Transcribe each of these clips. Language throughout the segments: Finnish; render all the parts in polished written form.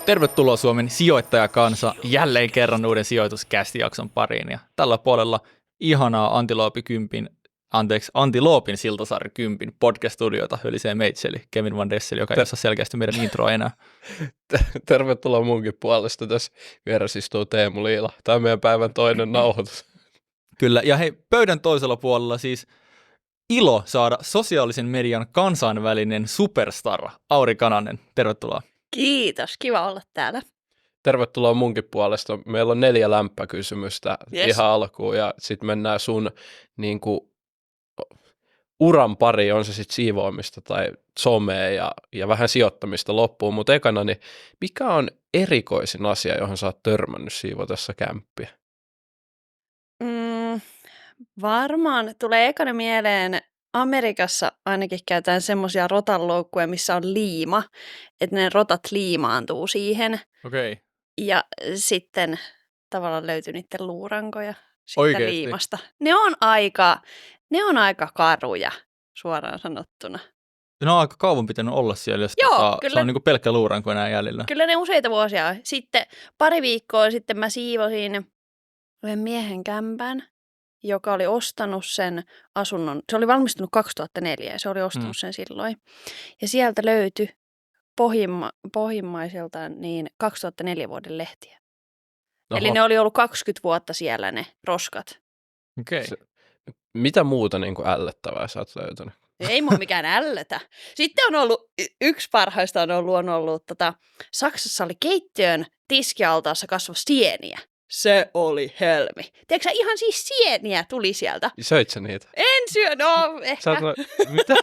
Tervetuloa Suomen sijoittajakansa jälleen kerran uuden sijoituskästijakson pariin. Ja tällä puolella ihanaa Antiloopin Siltasaari 10 podcast-studiota hölisee meitseli Kevin Van Dessel, joka ei osaa selkeästi meidän introa enää. Tervetuloa munkin puolesta. Tässä vieressä istuu Teemu Liila. Tämä on meidän päivän toinen nauhoitus. Kyllä, ja hei, pöydän toisella puolella siis ilo saada sosiaalisen median kansainvälinen superstar Auri Kananen. Tervetuloa. Kiitos, kiva olla täällä. Tervetuloa munkin puolesta. Meillä on 4 lämpökysymystä ihan alkuun ja sitten mennään sun niin kuin, uran pari, on se sitten siivoamista tai somea ja vähän sijoittamista loppuun. Mutta ekana, niin mikä on erikoisin asia, johon sä oot törmännyt siivotessa kämppiä? Varmaan tulee ekana mieleen, Amerikassa ainakin käytetään semmoisia rotanloukkuja, missä on liima, että ne rotat liimaantuu siihen. Okei. Ja sitten tavallaan löytyy niiden luurankoja siitä Oikeesti? liimasta. Ne on aika karuja, suoraan sanottuna. Ne on aika kauan pitänyt olla siellä, jos Joo, se on niin kuin pelkkä luuranko enää jäljellä. Kyllä ne useita vuosia on. Sitten pari viikkoa sitten mä siivosin yhden miehen kämpän, joka oli ostanut sen asunnon. Se oli valmistunut 2004 ja se oli ostanut sen silloin. Ja sieltä löytyi pohjimmaiseltaan niin 2004 vuoden lehtiä. Oho. Eli ne oli ollut 20 vuotta siellä ne roskat. Okei. Mitä muuta niin kuin ällöttävää sä oot löytänyt? Ei mua mikään ällötä. Sitten on ollut, yksi parhaista on ollut Saksassa oli keittiön tiskialtaassa kasvoi sieniä. Se oli helmi. Tiedätkö sä, ihan siis sieniä tuli sieltä. Söit sä niitä? En syönyt, no ehkä. Mitä?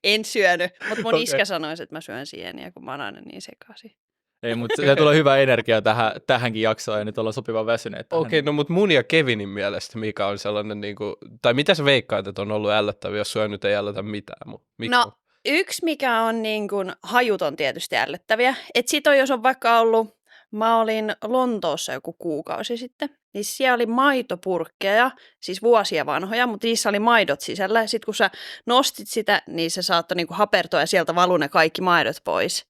En syönyt, mutta mun Okei. iskä sanoisi, että mä syön sieniä, kun mä oon aina niin sekaisin. Ei, mutta se tulee hyvä energia tähänkin jaksoon ja nyt ollaan sopivan väsyneet. Okei, no mutta mun ja Kevinin mielestä mikä on sellainen, niin kuin, tai mitä sä veikkaat, että on ollut ällöttäviä, jos sua nyt ei ällötä mitään? No, yksi mikä on niin kuin, hajut on tietysti ällöttäviä. Että sit on, jos on vaikka ollut, mä olin Lontoossa joku kuukausi sitten, niin siellä oli maitopurkkeja, siis vuosia vanhoja, mutta niissä oli maidot sisällä. Ja sitten kun sä nostit sitä, niin se saattoi niin kuin hapertua ja sieltä valui ne kaikki maidot pois.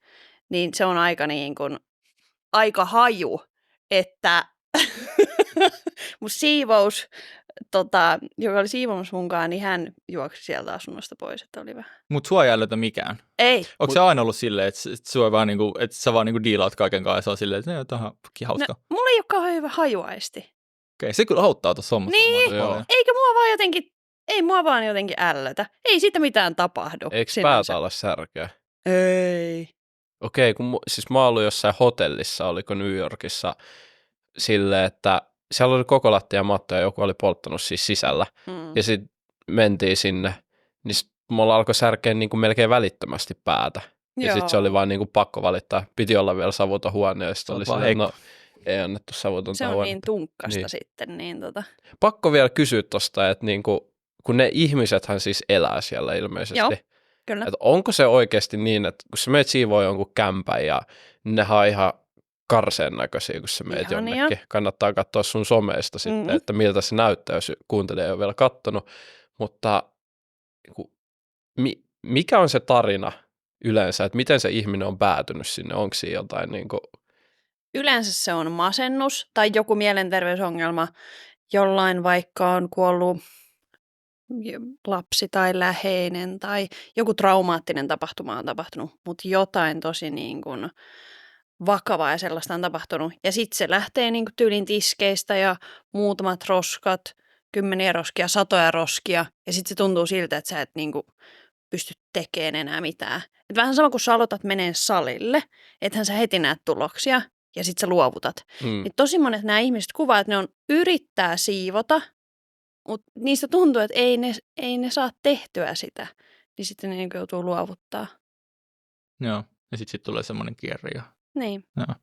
Niin se on aika haju, että mun siivous, joka oli siivoamassa munkaan, niin hän juoksi sieltä asunnosta pois, että oli vähän. Mutta sua ei ällötä mikään. Ei. Onko se aina ollut silleen, että sä vaan niinku diilaat kaiken kanssa ja se on silleen, että tämä on hauska? No, mulla ei ole kauhean hyvä hajuaisti. Okei, se kyllä auttaa tuossa hommassa. Niin, eikä mua vaan jotenkin ällötä. Ei siitä mitään tapahdu. Eikö sinänsä. päätä olla särkeä? Ei. Okei, siis mä oon ollut jossain hotellissa, oliko New Yorkissa, silleen, että siellä oli koko lattia matto ja joku oli polttanut siis sisällä. Ja sitten mentiin sinne, niin mulla alkoi särkeä niin kuin melkein välittömästi päätä. Ja sitten se oli vaan niin kuin pakko valittaa. Piti olla vielä savuton huone ja sitten oli silleen, no ei annettu savutonta huonetta. Se on niin tunkkasta niin. sitten. Niin Pakko vielä kysyä tosta, että niin kuin, kun ne ihmisethän siis elää siellä ilmeisesti. Joo, kyllä. Että onko se oikeasti niin, että kun sä meet siivoo jonkun kämpän ja nehän on ihan karseen näköisiä, kun sä meet jonnekin. Kannattaa katsoa sun someista sitten, että miltä se näyttää, jos kuuntelija ei ole vielä kattonut. Mutta mikä on se tarina yleensä, että miten se ihminen on päätynyt sinne? Onko siinä jotain niin kuin... Yleensä se on masennus tai joku mielenterveysongelma, jollain vaikka on kuollut lapsi tai läheinen tai joku traumaattinen tapahtuma on tapahtunut, mutta jotain tosi niin kuin vakavaa ja sellaista on tapahtunut. Ja sitten se lähtee niin kuin tyylin tiskeistä ja muutamat roskat, 10 roskia, 100 roskia. Ja sitten se tuntuu siltä, että sä et niin kuin pysty tekemään enää mitään. Et vähän sama kuin sä aloitat meneen salille, ethän sä heti näet tuloksia ja sitten sä luovutat. Niin tosi monet nämä ihmiset kuvaa, että ne on yrittää siivota, mutta niistä tuntuu, että ei ne saa tehtyä sitä. Niin sitten ne niin kuin joutuu luovuttaa. Joo, ja sitten tulee semmoinen kierre. Niin. Joo.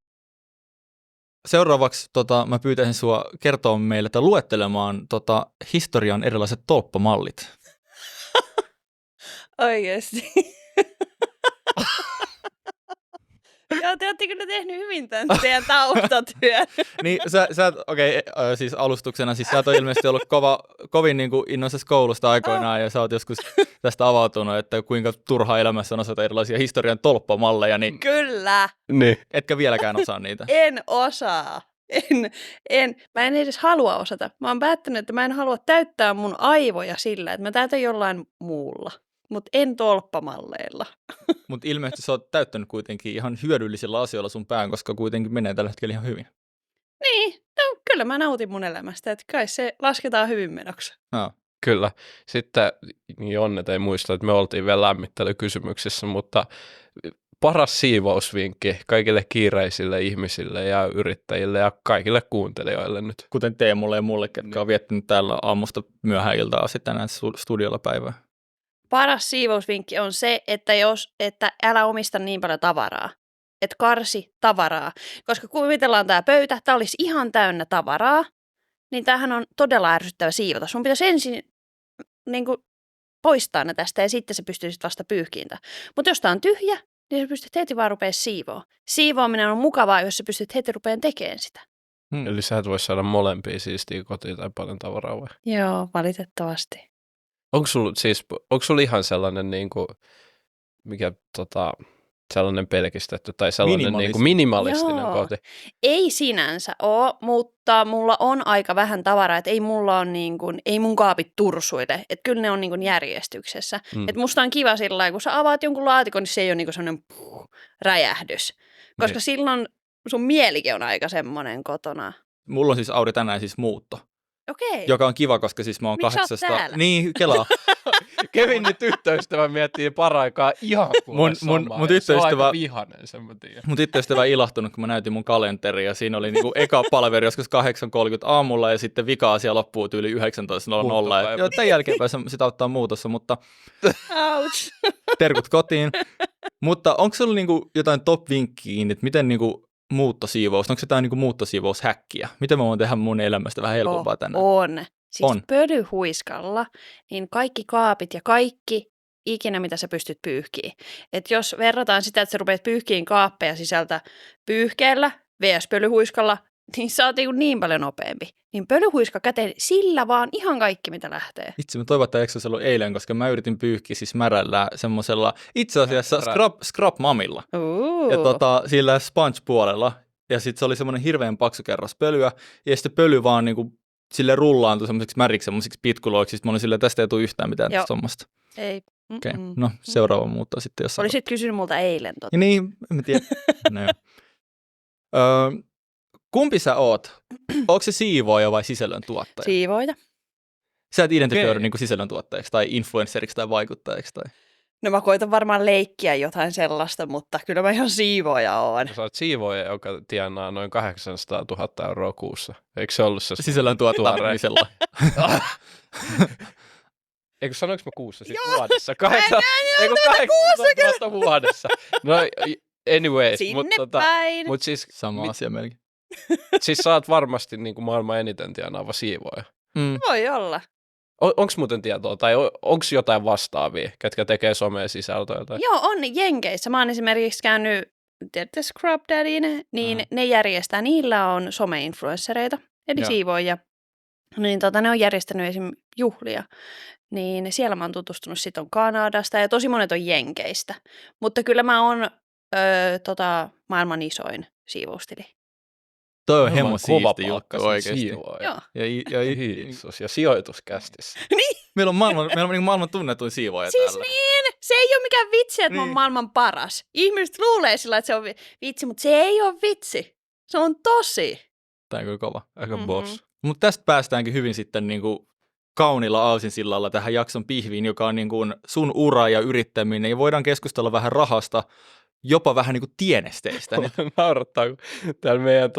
Seuraavaksi mä pyytäisin sua kertoa meille tai luettelemaan historian erilaiset tolppamallit. Oikeesti. Joo, te olette kyllä tehnyt hyvin tämän teidän taustatyön. Niin, siis alustuksena, siis sä oot ilmeisesti ollut kovin niin kuin innoissasi koulusta aikoinaan, ja sä oot joskus tästä avautunut, että kuinka turhaa elämässä on osata erilaisia historian tolppamalleja, niin Kyllä. Niin. etkä vieläkään osaa niitä. En osaa. Mä en edes halua osata. Mä oon päättänyt, että mä en halua täyttää mun aivoja sillä, että mä täytän jollain muulla. Mutta en tolppamalleilla. Mutta ilmeisesti sä oot täyttänyt kuitenkin ihan hyödyllisillä asioilla sun pään, koska kuitenkin menee tällä hetkellä ihan hyvin. Niin, no kyllä mä nautin mun elämästä, että kai se lasketaan hyvin menoksi. No. Kyllä. Sitten niin Jonnet ei muista, että me oltiin vielä lämmittelykysymyksissä, mutta paras siivousvinkki kaikille kiireisille ihmisille ja yrittäjille ja kaikille kuuntelijoille nyt. Kuten Teemulle ja mulle, ketkä on viettänyt täällä aamusta myöhään iltaa sitten tänään studiolla päivää. Paras siivousvinkki on se, että älä omista niin paljon tavaraa. Että karsi tavaraa. Koska kuvitellaan tämä pöytä, tämä olisi ihan täynnä tavaraa, niin tämähän on todella ärsyttävä siivota. Sun pitäisi ensin niin kuin, poistaa ne tästä ja sitten se pystyisit vasta pyyhkiintä. Mutta jos tämä on tyhjä, niin sä pystyt heti vaan rupeaa siivoa. Siivoaminen on mukavaa, jos sä pystyt heti rupeaa tekemään sitä. Eli sä et voi saada molempia siistiä kotiin tai paljon tavaraa vai? Joo, valitettavasti. Onko sulla ihan sellainen niinku, mikä sellainen pelkistetty tai sellainen niinku minimalistinen koti? Ei sinänsä ole, mutta mulla on aika vähän tavaraa, että ei mulla on ei mun kaapit tursuile, että kyllä ne on järjestyksessä. Että musta on kiva sillä lailla, kun sä avaat jonkun laatikon, niin se ei ole sellainen räjähdys, koska silloin sun mielikin on aika semmoinen kotona. Mulla on siis Auri tänään siis muutto. Okei. Joka on kiva, koska siis mä oon 800. Niin, kelaa. Kevinin tyttöystävä miettii paraikaa ihan kuule samaa. Se on aika vihainen, sen mä tiedän. Mun tyttöystävä ei ilahtunut, kun mä näytin mun kalenteria. Ja siinä oli niinku eka palaveri joskus 8.30 aamulla ja sitten vika-asia loppuu tyyli 19.00. Ja tämän jälkeen pääsen sitä auttaa muutossa, mutta Ouch. terkut kotiin. Mutta onko sulla niinku jotain top-vinkkiä, että miten niinku muuttosiivous, onko se jotain niinku muuttosiivoushäkkiä? Miten mä voin tehdä mun elämästä vähän helpompaa tänään? On. Siis pölyhuiskalla, niin kaikki kaapit ja kaikki ikinä, mitä sä pystyt pyyhkiin. Et jos verrataan sitä, että sä rupeat pyyhkiin kaappeja sisältä pyyhkeellä vs. pölyhuiskalla, niin sä oot niin paljon nopeampi. Niin pölyhuiska käteen, sillä vaan ihan kaikki, mitä lähtee. Itse mä toivon, että eikö se ollut eilen, koska mä yritin pyyhkiä siis märällä semmoisella itse asiassa scrub-mamilla. Ja sillä sponge-puolella. Ja sitten se oli semmoinen hirveän paksu kerros pölyä. Ja sitten pöly vaan niinku sille rullaantui semmoiseksi märiksi, semmoisiksi pitkuloiksi. Sitten mä olin silleen, tästä ei tule yhtään mitään tästä hommasta. Ei. Okei, no seuraava muutto sitten jossain. Olisit kysynyt multa eilen. Ja niin, en tiedä. No, kumpi sä oot? Onko se siivooja vai sisällöntuottaja? Siivooja. Sä et identifioida niinku sisällöntuottajaksi tai influenceriksi tai vaikuttajaksi? Tai... No mä koitan varmaan leikkiä jotain sellaista, mutta kyllä mä ihan siivooja oon. Sä oot siivooja, joka tienaa noin 800 000 euroa kuussa. Eikö se ollut se sisällöntuottamisella? Eikö sanoinko mä kuussa siis vuodessa? 800 000 vuodessa. No anyways. Sinne päin. Mut siis, sama asia melkein. Siis sä oot varmasti niin kuin maailman eniten tienaava siivooja. Voi olla. Onko muuten tietoa tai onko jotain vastaavia, ketkä tekee somea sisältöä? Tai? Joo, on Jenkeissä. Mä oon esimerkiksi käynyt, tiedätte Scrub Daddyn, niin ne järjestää, niillä on some-influenssereita, eli siivoojia. Niin ne on järjestänyt esimerkiksi juhlia. Niin siellä mä oon tutustunut, sit on Kanadasta ja tosi monet on Jenkeistä. Mutta kyllä mä oon maailman isoin siivoustili. Toi on hemmo siisti juttu oikeesti. Joo. Ja sijoituskästissä. Niin. Meillä on maailman tunnetuin siivooja siis täällä. Niin, se ei ole mikään vitsi, että mä oon maailman paras. Ihmiset luulee sillä, että se on vitsi, mutta se ei ole vitsi. Se on tosi. Tämä on kyllä kova. Aika boss. Mutta tästä päästäänkin hyvin sitten niinku kaunilla aasinsillalla tähän jakson pihviin, joka on niinku sun ura ja yrittäminen. Ja voidaan keskustella vähän rahasta, jopa vähän niin kuin tienesteistä. Naurattaa, kun täällä meidän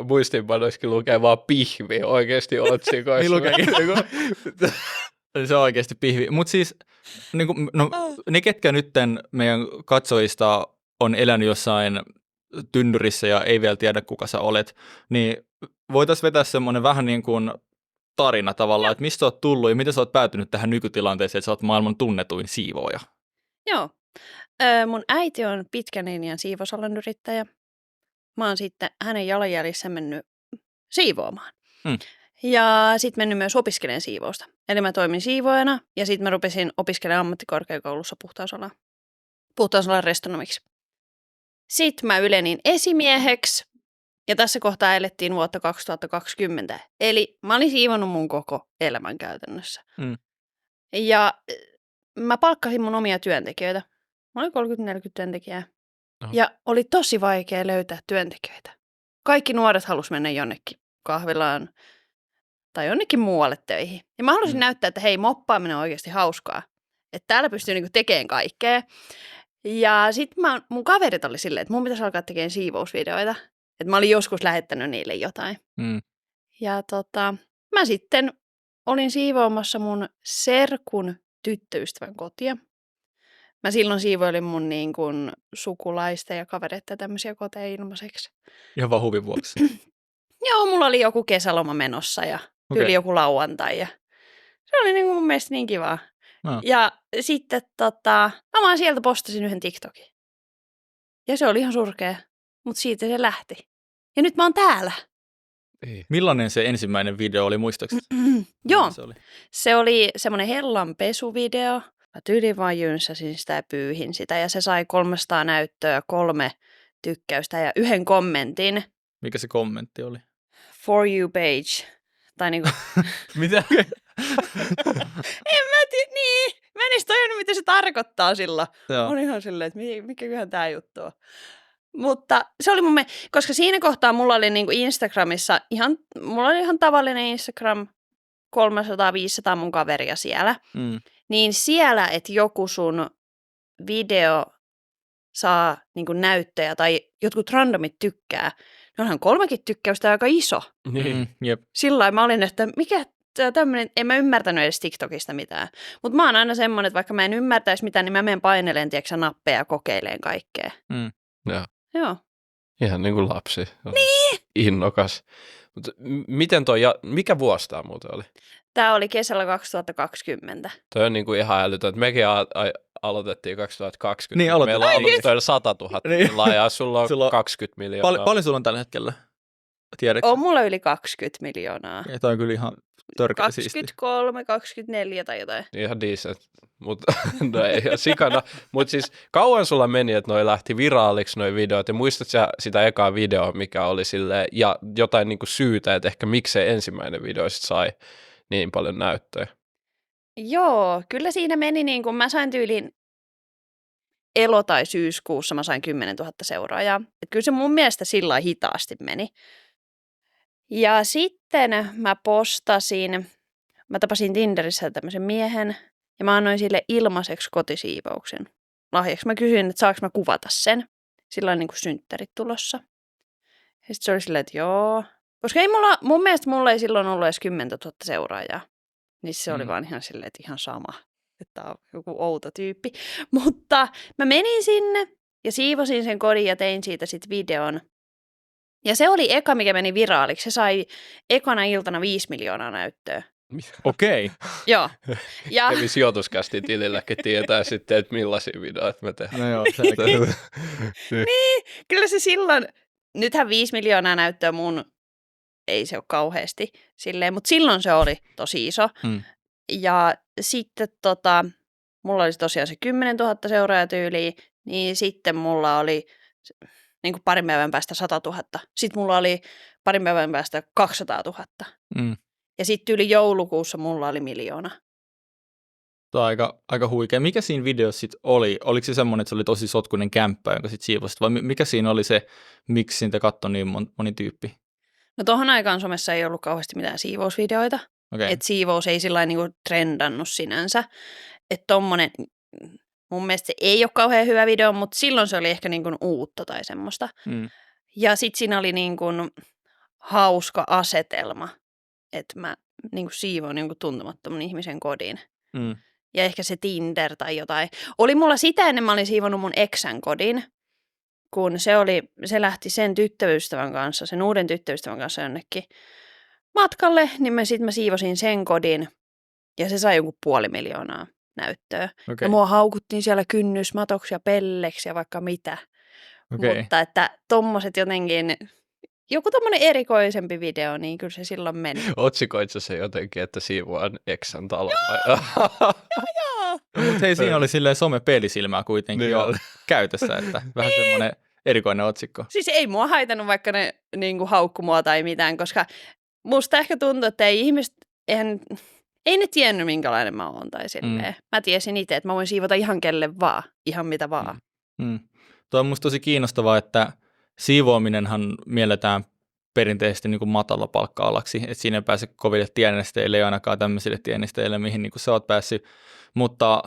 muistiinpanoissakin lukee vaan pihvi oikeasti otsikoissa. Niin lukeekin. Se on oikeasti pihvi. Mutta siis niin kuin, ne, ketkä nytten meidän katsojista on elänyt jossain tynnyrissä ja ei vielä tiedä, kuka sä olet, niin voitaisiin vetää semmoinen vähän niin kuin tarina tavallaan, että mistä sä oot tullut ja miten sä oot päätynyt tähän nykytilanteeseen, että sä oot maailman tunnetuin siivooja. Joo. Mun äiti on pitkän linjan siivousalan yrittäjä. Mä oon sitten hänen jalanjäljissä mennyt siivoamaan. Ja sitten mennyt myös opiskelemaan siivousta. Eli mä toimin siivoajana ja sitten mä rupesin opiskelemaan ammattikorkeakoulussa puhtausalan restonomiksi. Sitten mä ylenin esimieheksi ja tässä kohtaa elettiin vuotta 2020. Eli mä olin siivonnut mun koko elämän käytännössä. Ja mä palkkasin mun omia työntekijöitä. Mä olin 30-40 työntekijää. Ja oli tosi vaikea löytää työntekijöitä. Kaikki nuoret halusi mennä jonnekin kahvilaan tai jonnekin muualle töihin. Ja mä halusin näyttää, että hei, moppaaminen on oikeasti hauskaa. Että täällä pystyy niinku tekemään kaikkea. Ja sitten mun kaverit oli silleen, että mun pitäisi alkaa tekemään siivousvideoita. Että mä olin joskus lähettänyt niille jotain. Ja mä sitten olin siivoamassa mun serkun tyttöystävän kotia. Mä silloin siivoilin mun niin kuin sukulaista ja kavereita tämmöisiä koteja ilmaiseksi. Ihan vaan huvin vuoksi. Joo, mulla oli joku kesäloma menossa ja tyyli joku lauantai. Ja se oli niin kuin mun mielestä niin kivaa. No. Ja sitten mä vaan sieltä postasin yhden TikTokin. Ja se oli ihan surkea, mutta siitä se lähti. Ja nyt mä oon täällä. Millainen se ensimmäinen video oli, muistaakseni? Joo, se oli semmoinen hellan pesuvideo. Mä tyyliin vaan jynsäsin sitä ja pyyhin sitä ja se sai 300 näyttöä, 3 tykkäystä ja 1 kommentin. Mikä se kommentti oli? For you page. Tai niinku... Mitä? En mä tiedä, niin. Mä en edes tajunnut, mitä se tarkoittaa sillä. On ihan silleen, että mikäköhän tää juttu on. Mutta se oli koska siinä kohtaa mulla oli niinku Instagramissa mulla oli ihan tavallinen Instagram, 300-500 mun kaveria siellä. Niin siellä, että joku sun video saa niinku näyttöjä tai jotkut randomit tykkää, niin onhan 3 tykkäystä aika iso. Jep. Sillain mä olin, että mikä tämmöinen, en mä ymmärtänyt edes TikTokista mitään. Mutta mä oon aina semmoinen, että vaikka mä en ymmärtäisi mitään, niin mä menen painelemaan, tiedätkö, nappeja ja kokeileen kaikkea. Joo. Ihan niin kuin lapsi. Niin! Innokas. Mutta mikä vuosi tämä muuten oli? Tämä oli kesällä 2020. Toi on niin kuin ihan älytön. Mekin aloitettiin 2020. Niin, meillä on ollut toilla 100 000 tilaajaa. Sulla on 20 miljoonaa. Paljon sulla on tällä hetkellä? Tiedätkö? On mulla yli 20 miljoonaa. Ja toi on kyllä ihan törkeä siisti. 23, 24 tai jotain. Ihan decent. Mutta no ei ihan sikana. Mutta siis kauan sulla meni, että noi lähti viraaliksi noi videot. Ja muistatko sä sitä ekaa videoa, mikä oli silleen, ja jotain niinku syytä, että ehkä miksei ensimmäinen video sit sai niin paljon näyttöjä? Joo, kyllä siinä meni niin kuin mä sain tyyliin elo- tai syyskuussa mä sain 10 000 seuraajaa. Et kyllä se mun mielestä sillä hitaasti meni. Ja sitten mä tapasin Tinderissä tämmöisen miehen ja mä annoin sille ilmaiseksi kotisiivouksen lahjaksi. Mä kysyin, että saanko mä kuvata sen. Sillä on niin kuin synttärit tulossa. Ja sitten se oli silleen, että joo. Koska mun mielestä mulla ei silloin ollut edes 10 000 seuraajaa. Niin se oli vaan ihan silleen, että ihan sama. Että on joku outo tyyppi. Mutta mä menin sinne ja siivosin sen kodin ja tein siitä sitten videon. Ja se oli eka, mikä meni viraaliksi. Se sai ekana iltana 5 miljoonaa näyttöä. Okei. Joo. Ja... Kävi sijoituskästi tililläkin tietää sitten, että millaisia videoita me tehdään. No joo, niin, kyllä se silloin, nythän 5 miljoonaa näyttöä mun, ei se ole kauheasti silleen, mutta silloin se oli tosi iso. Ja sitten mulla oli tosiaan se 10 000 seuraajatyyliä, niin sitten mulla oli niin kuin parin päivän päästä 100 000. Sitten mulla oli parin päivän päästä 200 000. Ja sitten yli joulukuussa mulla oli 1 miljoona. Tuo on aika huikea. Mikä siinä videossa sitten oli? Oliko se semmoinen, että se oli tosi sotkuinen kämppä, jonka sitten siivosit? Vai mikä siinä oli se, miksi siitä katsoi niin moni tyyppi? No tohon aikaan somessa ei ollut kauheasti mitään siivousvideoita. Okay. Että siivous ei sillä niinku trendannut sinänsä. Että tommonen, mun mielestä se ei ole kauhean hyvä video, mutta silloin se oli ehkä niinku uutta tai semmoista. Ja sitten siinä oli niinku hauska asetelma, että mä niinku siivoin niinku tuntemattoman ihmisen kodin. Ja ehkä se Tinder tai jotain. Oli mulla sitä ennen, mä olin siivonnut mun eksän kodin, kun se lähti sen tyttöystävän kanssa, sen uuden tyttöystävän kanssa jonnekin matkalle, niin mä siivosin sen kodin ja se sai joku 500 000. näyttöä. Okay. Ja mua haukuttiin siellä kynnysmatoksi ja pelleksi ja vaikka mitä. Okay. Mutta että tommoset jotenkin, joku tommonen erikoisempi video, niin kyllä se silloin meni. Otsikoitko se jotenkin, että siivoan eksän talon? Joo. Mutta hei, siinä oli silleen some-pelisilmää kuitenkin jo käytössä, että vähän semmoinen erikoinen otsikko. Siis ei mua haitannut, vaikka ne niinku haukku mua tai mitään, koska musta ehkä tuntuu, että ei ne tiennyt, minkälainen mä oon tai silleen. Mä tiesin itse, että mä voin siivota ihan kelle vaan, ihan mitä vaan. Tuo on musta tosi kiinnostavaa, että siivoaminenhan mielletään perinteisesti niin kuin matala palkka-alaksi, että siinä ei pääse koville tienesteille, ei ainakaan tämmöisille tienesteille, mihin niin kuin sä oot päässyt, mutta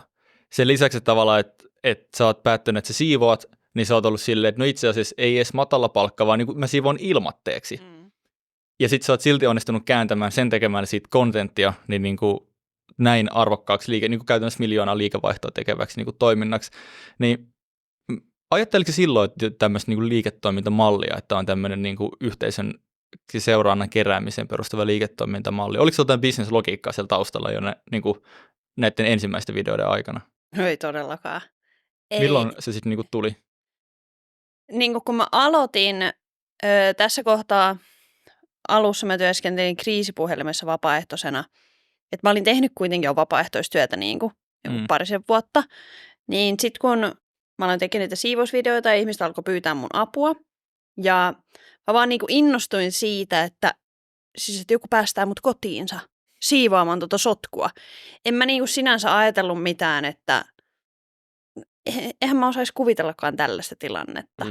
sen lisäksi että tavallaan, että sä oot päättänyt, että sä siivoat, niin sä oot ollut silleen, että no itse asiassa ei edes matala palkka, vaan niin kuin mä siivoan ilmatteeksi. Ja sit sä oot silti onnistunut kääntämään sen tekemään siitä kontenttia, niin kuin näin arvokkaaksi niin kuin käytännössä 1 miljoonaa liikevaihtoa tekeväksi niin kuin toiminnaksi, niin ajatteliko silloin, että tämmöistä niin liiketoimintamallia, että on tämmöinen niin yhteisön seurannan keräämiseen perustuva liiketoimintamalli? Oliko se jotain bisneslogiikkaa siellä taustalla jo näiden ensimmäisten videoiden aikana? Ei todellakaan. Ei. Milloin se sitten niin tuli? Niin kun mä aloitin, tässä kohtaa alussa mä työskentelin kriisipuhelimessa vapaaehtoisena. Että mä olin tehnyt kuitenkin jo vapaaehtoistyötä niin kuin parisen vuotta. Niin sitten kun mä aloin tekemään niitä siivousvideoita ja ihmiset alkoi pyytää mun apua. Ja mä vaan niin kuin innostuin siitä, että joku päästää mut kotiinsa siivoamaan tuota sotkua. En mä niin kuin sinänsä ajatellut mitään, että eihän mä osaisi kuvitellakaan tällaista tilannetta.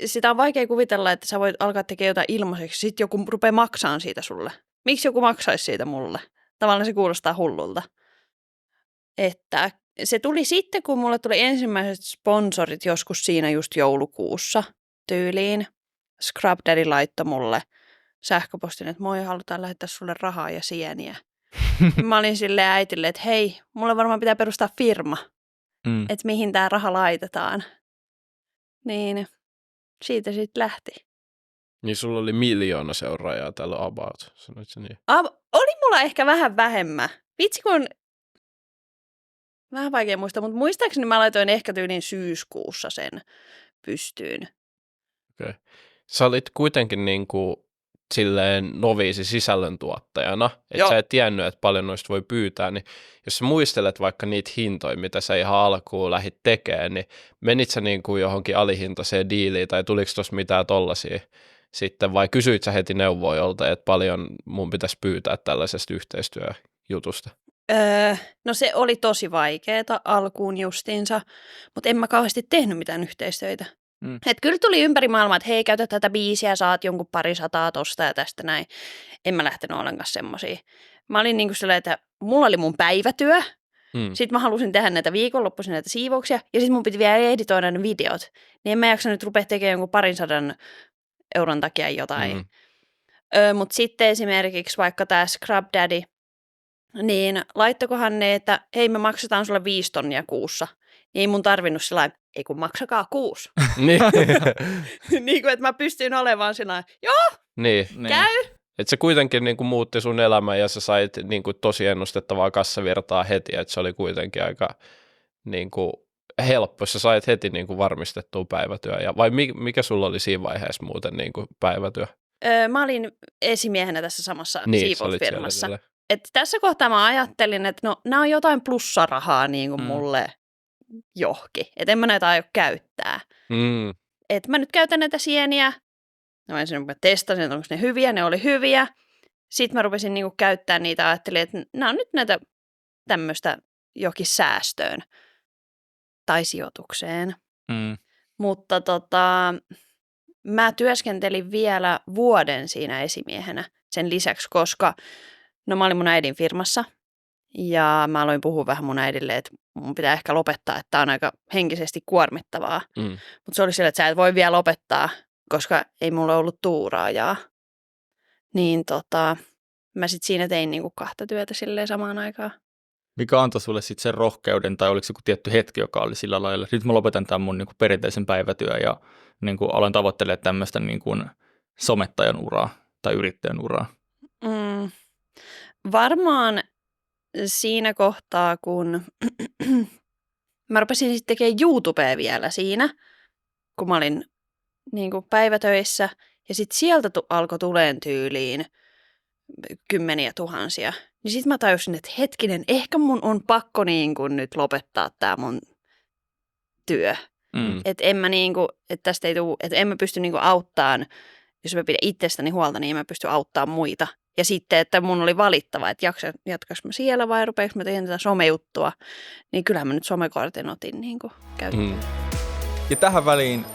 Sitä on vaikea kuvitella, että sä voit alkaa tekemään jotain ilmaiseksi, sitten joku rupeaa maksamaan siitä sulle. Miksi joku maksaisi siitä mulle? Tavallaan se kuulostaa hullulta. Että se tuli sitten, kun mulle tuli ensimmäiset sponsorit joskus siinä just joulukuussa tyyliin. Scrub Daddy laittoi mulle sähköpostin, että moi, halutaan lähettää sulle rahaa ja sieniä. Mä olin silleen äitille, että hei, mulle varmaan pitää perustaa firma, että mihin tää raha laitetaan. Niin siitä sitten lähti. Niin sulla oli 1 miljoona seuraajaa tällä about, sanoit sä niin? Oli mulla ehkä vähän vähemmän. Vitsi kun, vähän vaikea muistaa, mutta muistaakseni mä laitoin ehkä tyyliin syyskuussa sen pystyyn. Okay. Sä olit kuitenkin niinku silleen noviisi sisällöntuottajana, että sä et tiennyt, että paljon noista voi pyytää, niin jos sä muistelet vaikka niitä hintoja, mitä sä ihan alkuun lähdit tekemään, niin menit sä niinku johonkin alihintaiseen diiliin tai tuliko tuossa mitään tollaisia sitten vai kysyit sä heti neuvoa jolta, että paljon mun pitäisi pyytää tällaisesta yhteistyöjutusta? No se oli tosi vaikeeta alkuun justiinsa, mutta en mä kauheasti tehnyt mitään yhteistyötä. Että kyllä tuli ympäri maailmaa, että hei, käytä tätä biisiä, saat jonkun 200 tosta ja tästä näin. En mä lähtenyt ollenkaan semmosia. Mä olin niin kuin sellainen, että mulla oli mun päivätyö. Sitten mä halusin tehdä näitä viikonloppuisin näitä siivouksia. Ja sitten mun piti vielä editoida ne videot. Niin en mä jaksa nyt rupea tekemään jonkun 200 euron takia jotain. Mutta sitten esimerkiksi vaikka tämä Scrub Daddy, niin laittokohan ne, että hei, me maksetaan sulle 5 tonnia kuussa. Niin ei mun tarvinnut sellainen, ei kun maksakaa 6. Niin kuin, että mä pystyin olemaan sellainen, joo, käy. Että se kuitenkin niin kuin muutti sun elämän ja sä sait niin kuin tosi ennustettavaa kassavirtaa heti, että se oli kuitenkin aika niin kuin helppo. Sä sait heti niin kuin varmistettua päivätyö. Vai mikä sulla oli siinä vaiheessa muuten niin kuin päivätyö? Mä olin esimiehenä tässä samassa siivousfirmassa. Että tässä kohtaa mä ajattelin, että no nämä on jotain plussarahaa niin kuin mulle johonkin. Että en mä näitä aio käyttää. Että mä nyt käytän näitä sieniä. Mä testasin, että onko ne hyviä. Ne oli hyviä. Sitten mä rupesin niinku käyttää niitä. Ajattelin, että nämä on nyt näitä tämmöistä johonkin säästöön tai sijoitukseen. Mutta mä työskentelin vielä vuoden siinä esimiehenä sen lisäksi, koska mä olin mun äidin firmassa. Ja mä aloin puhua vähän mun äidille, että mun pitää ehkä lopettaa, että tää on aika henkisesti kuormittavaa. Mutta se oli sillä, että sä et voi vielä lopettaa, koska ei mulla ollut tuuraajaa. Niin mä sit siinä tein niinku 2 työtä silleen samaan aikaan. Mikä antoi sulle sitten sen rohkeuden, tai oliko se joku tietty hetki, joka oli sillä lailla, nyt mä lopetan tämän mun niinku perinteisen päivätyön ja niinku aloin tavoittelemaan tämmöistä niinku somettajan uraa tai yrittäjän uraa? Varmaan siinä kohtaa, kun mä rupesin sitten tekemään YouTubea vielä siinä, kun mä olin niin kuin päivätöissä, ja sitten sieltä alkoi tuleen tyyliin kymmeniä tuhansia. Niin sitten mä tajusin, että hetkinen, ehkä mun on pakko niin kuin nyt lopettaa tää mun työ. Että en mä niinku, että tästä ei tule, että en mä pysty niinku auttamaan, jos mä pidän itsestäni huolta, niin mä pysty auttamaan muita. Ja sitten, että mun oli valittava, että jatkais mä siellä vai rupeaks mä tekemään tätä somejuttua, niin kyllähän mä nyt somekortin otin niinku käyttöön. Ja tähän väliin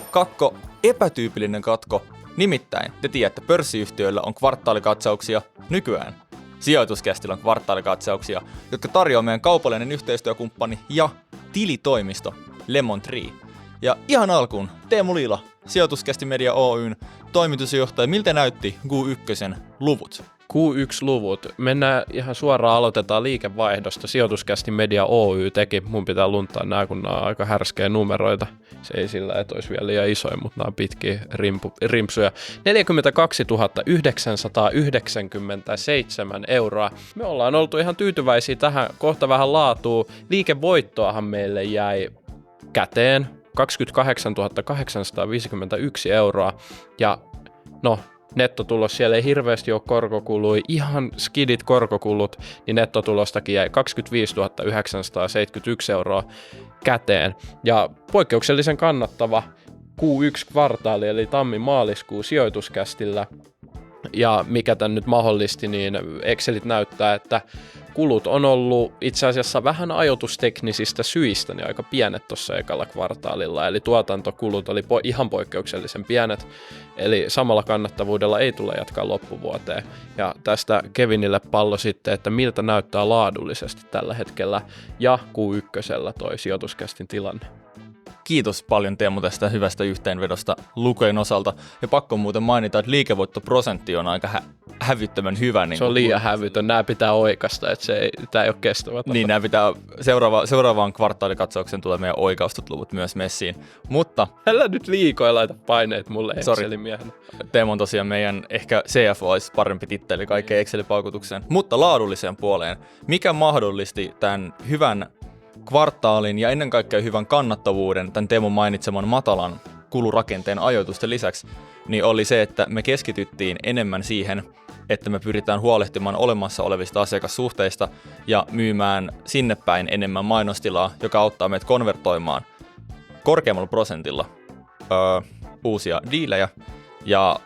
epätyypillinen katko. Nimittäin te tiedätte, pörssiyhtiöillä on kvartaalikatsauksia nykyään. Sijoituskästillä on kvartaalikatsauksia, jotka tarjoaa meidän kaupallinen yhteistyökumppani ja tilitoimisto Lemon Tree. Ja ihan alkuun Teemu Liila, Sijoituskästi Media Oyn toimitusjohtaja. Miltä näytti Q1 luvut? Q1-luvut. Mennään ihan suoraan, aloitetaan liikevaihdosta. Sijoituskästi Media Oy teki. Mun pitää luntaa nämä, kun nämä on aika härskejä numeroita. Se ei sillä, että olisi vielä liian isoja, mutta nämä on pitkiä rimpsuja. 42 997 euroa. Me ollaan oltu ihan tyytyväisiä tähän. Kohta vähän laatuu. Liikevoittoahan meille jäi käteen 28 851 euroa. Ja no, nettotulos siellä ei hirveästi ole korkokului, ihan skidit korkokulut, niin nettotulostakin jäi 25 971 euroa käteen. Ja poikkeuksellisen kannattava Q1-kvartaali, eli tammi-maaliskuu sijoituskästillä. Ja mikä tämän nyt mahdollisti, niin Excelit näyttää, että kulut on ollut itse asiassa vähän ajoitusteknisistä syistä niin aika pienet tuossa ekalla kvartaalilla, eli tuotantokulut oli ihan poikkeuksellisen pienet, eli samalla kannattavuudella ei tule jatkaa loppuvuoteen. Ja tästä Kevinille pallo sitten, että miltä näyttää laadullisesti tällä hetkellä ja Q1 toi sijoituskästin tilanne. Kiitos paljon Teemu tästä hyvästä yhteenvedosta lukujen osalta. Ja pakko muuten mainita, että liikevoittoprosentti on aika hävyttömän hyvä. Niin se on liian hävytön. Nämä pitää oikaista, että tämä ei ole kestävä tapa. Niin, nämä pitää seuraavaan kvartaalikatsauksen tulee meidän oikaustut luvut myös messiin. Mutta älä nyt liikoja laita paineet mulle Excelin miehenä. Teemu on tosiaan meidän ehkä CFO olisi parempi titteli kaikkeen Excel-paukutukseen. Mutta laadulliseen puoleen. Mikä mahdollisti tämän hyvän kvartaalin ja ennen kaikkea hyvän kannattavuuden, tämän Teemun mainitseman matalan kulurakenteen ajoitusten lisäksi, niin oli se, että me keskityttiin enemmän siihen, että me pyritään huolehtimaan olemassa olevista asiakassuhteista ja myymään sinne päin enemmän mainostilaa, joka auttaa meitä konvertoimaan korkeammalla prosentilla uusia diilejä ja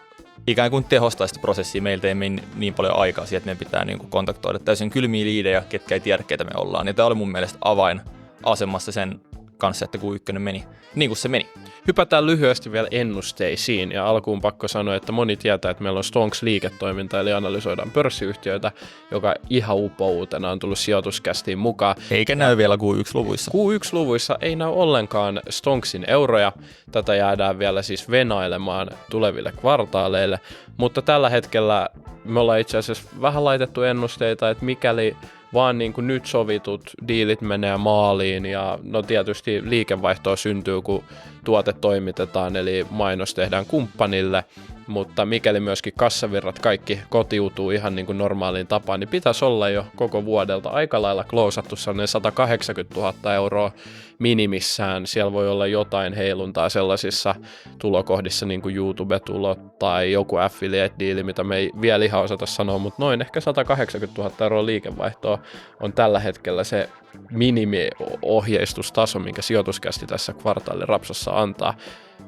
ikään kuin tehostaa sitä prosessia. Meiltä ei mene niin paljon aikaa siihen, että meidän pitää niin kuin kontaktoida täysin kylmiä liidejä, ketkä ei tiedä, keitä me ollaan. Ja tämä oli mun mielestä avainasemassa sen kanssa, että Q1 meni niin kuin se meni. Hypätään lyhyesti vielä ennusteisiin ja alkuun pakko sanoa, että moni tietää, että meillä on Stonks-liiketoiminta, eli analysoidaan pörssiyhtiöitä, joka ihan upouutena on tullut sijoituskästiin mukaan. Eikä näy vielä Q1-luvuissa. Q1-luvuissa ei näy ollenkaan Stonksin euroja. Tätä jäädään vielä siis venailemaan tuleville kvartaaleille, mutta tällä hetkellä me ollaan itse asiassa vähän laitettu ennusteita, että mikäli vaan niin kuin nyt sovitut diilit menee maaliin ja no tietysti liikevaihtoa syntyy, kun tuote toimitetaan, eli mainos tehdään kumppanille, mutta mikäli myöskin kassavirrat kaikki kotiutuu ihan niin kuin normaaliin tapaan, niin pitäisi olla jo koko vuodelta aika lailla klousattu sellainen 180 000 euroa minimissään. Siellä voi olla jotain heiluntaa sellaisissa tulokohdissa, niin kuin YouTube-tulot tai joku affiliate-diili, mitä me ei vielä ihan osata sanoa, mutta noin ehkä 180 000 euroa liikevaihtoa on tällä hetkellä se minimiohjeistustaso, minkä sijoituskästi tässä kvartaalirapsassa antaa.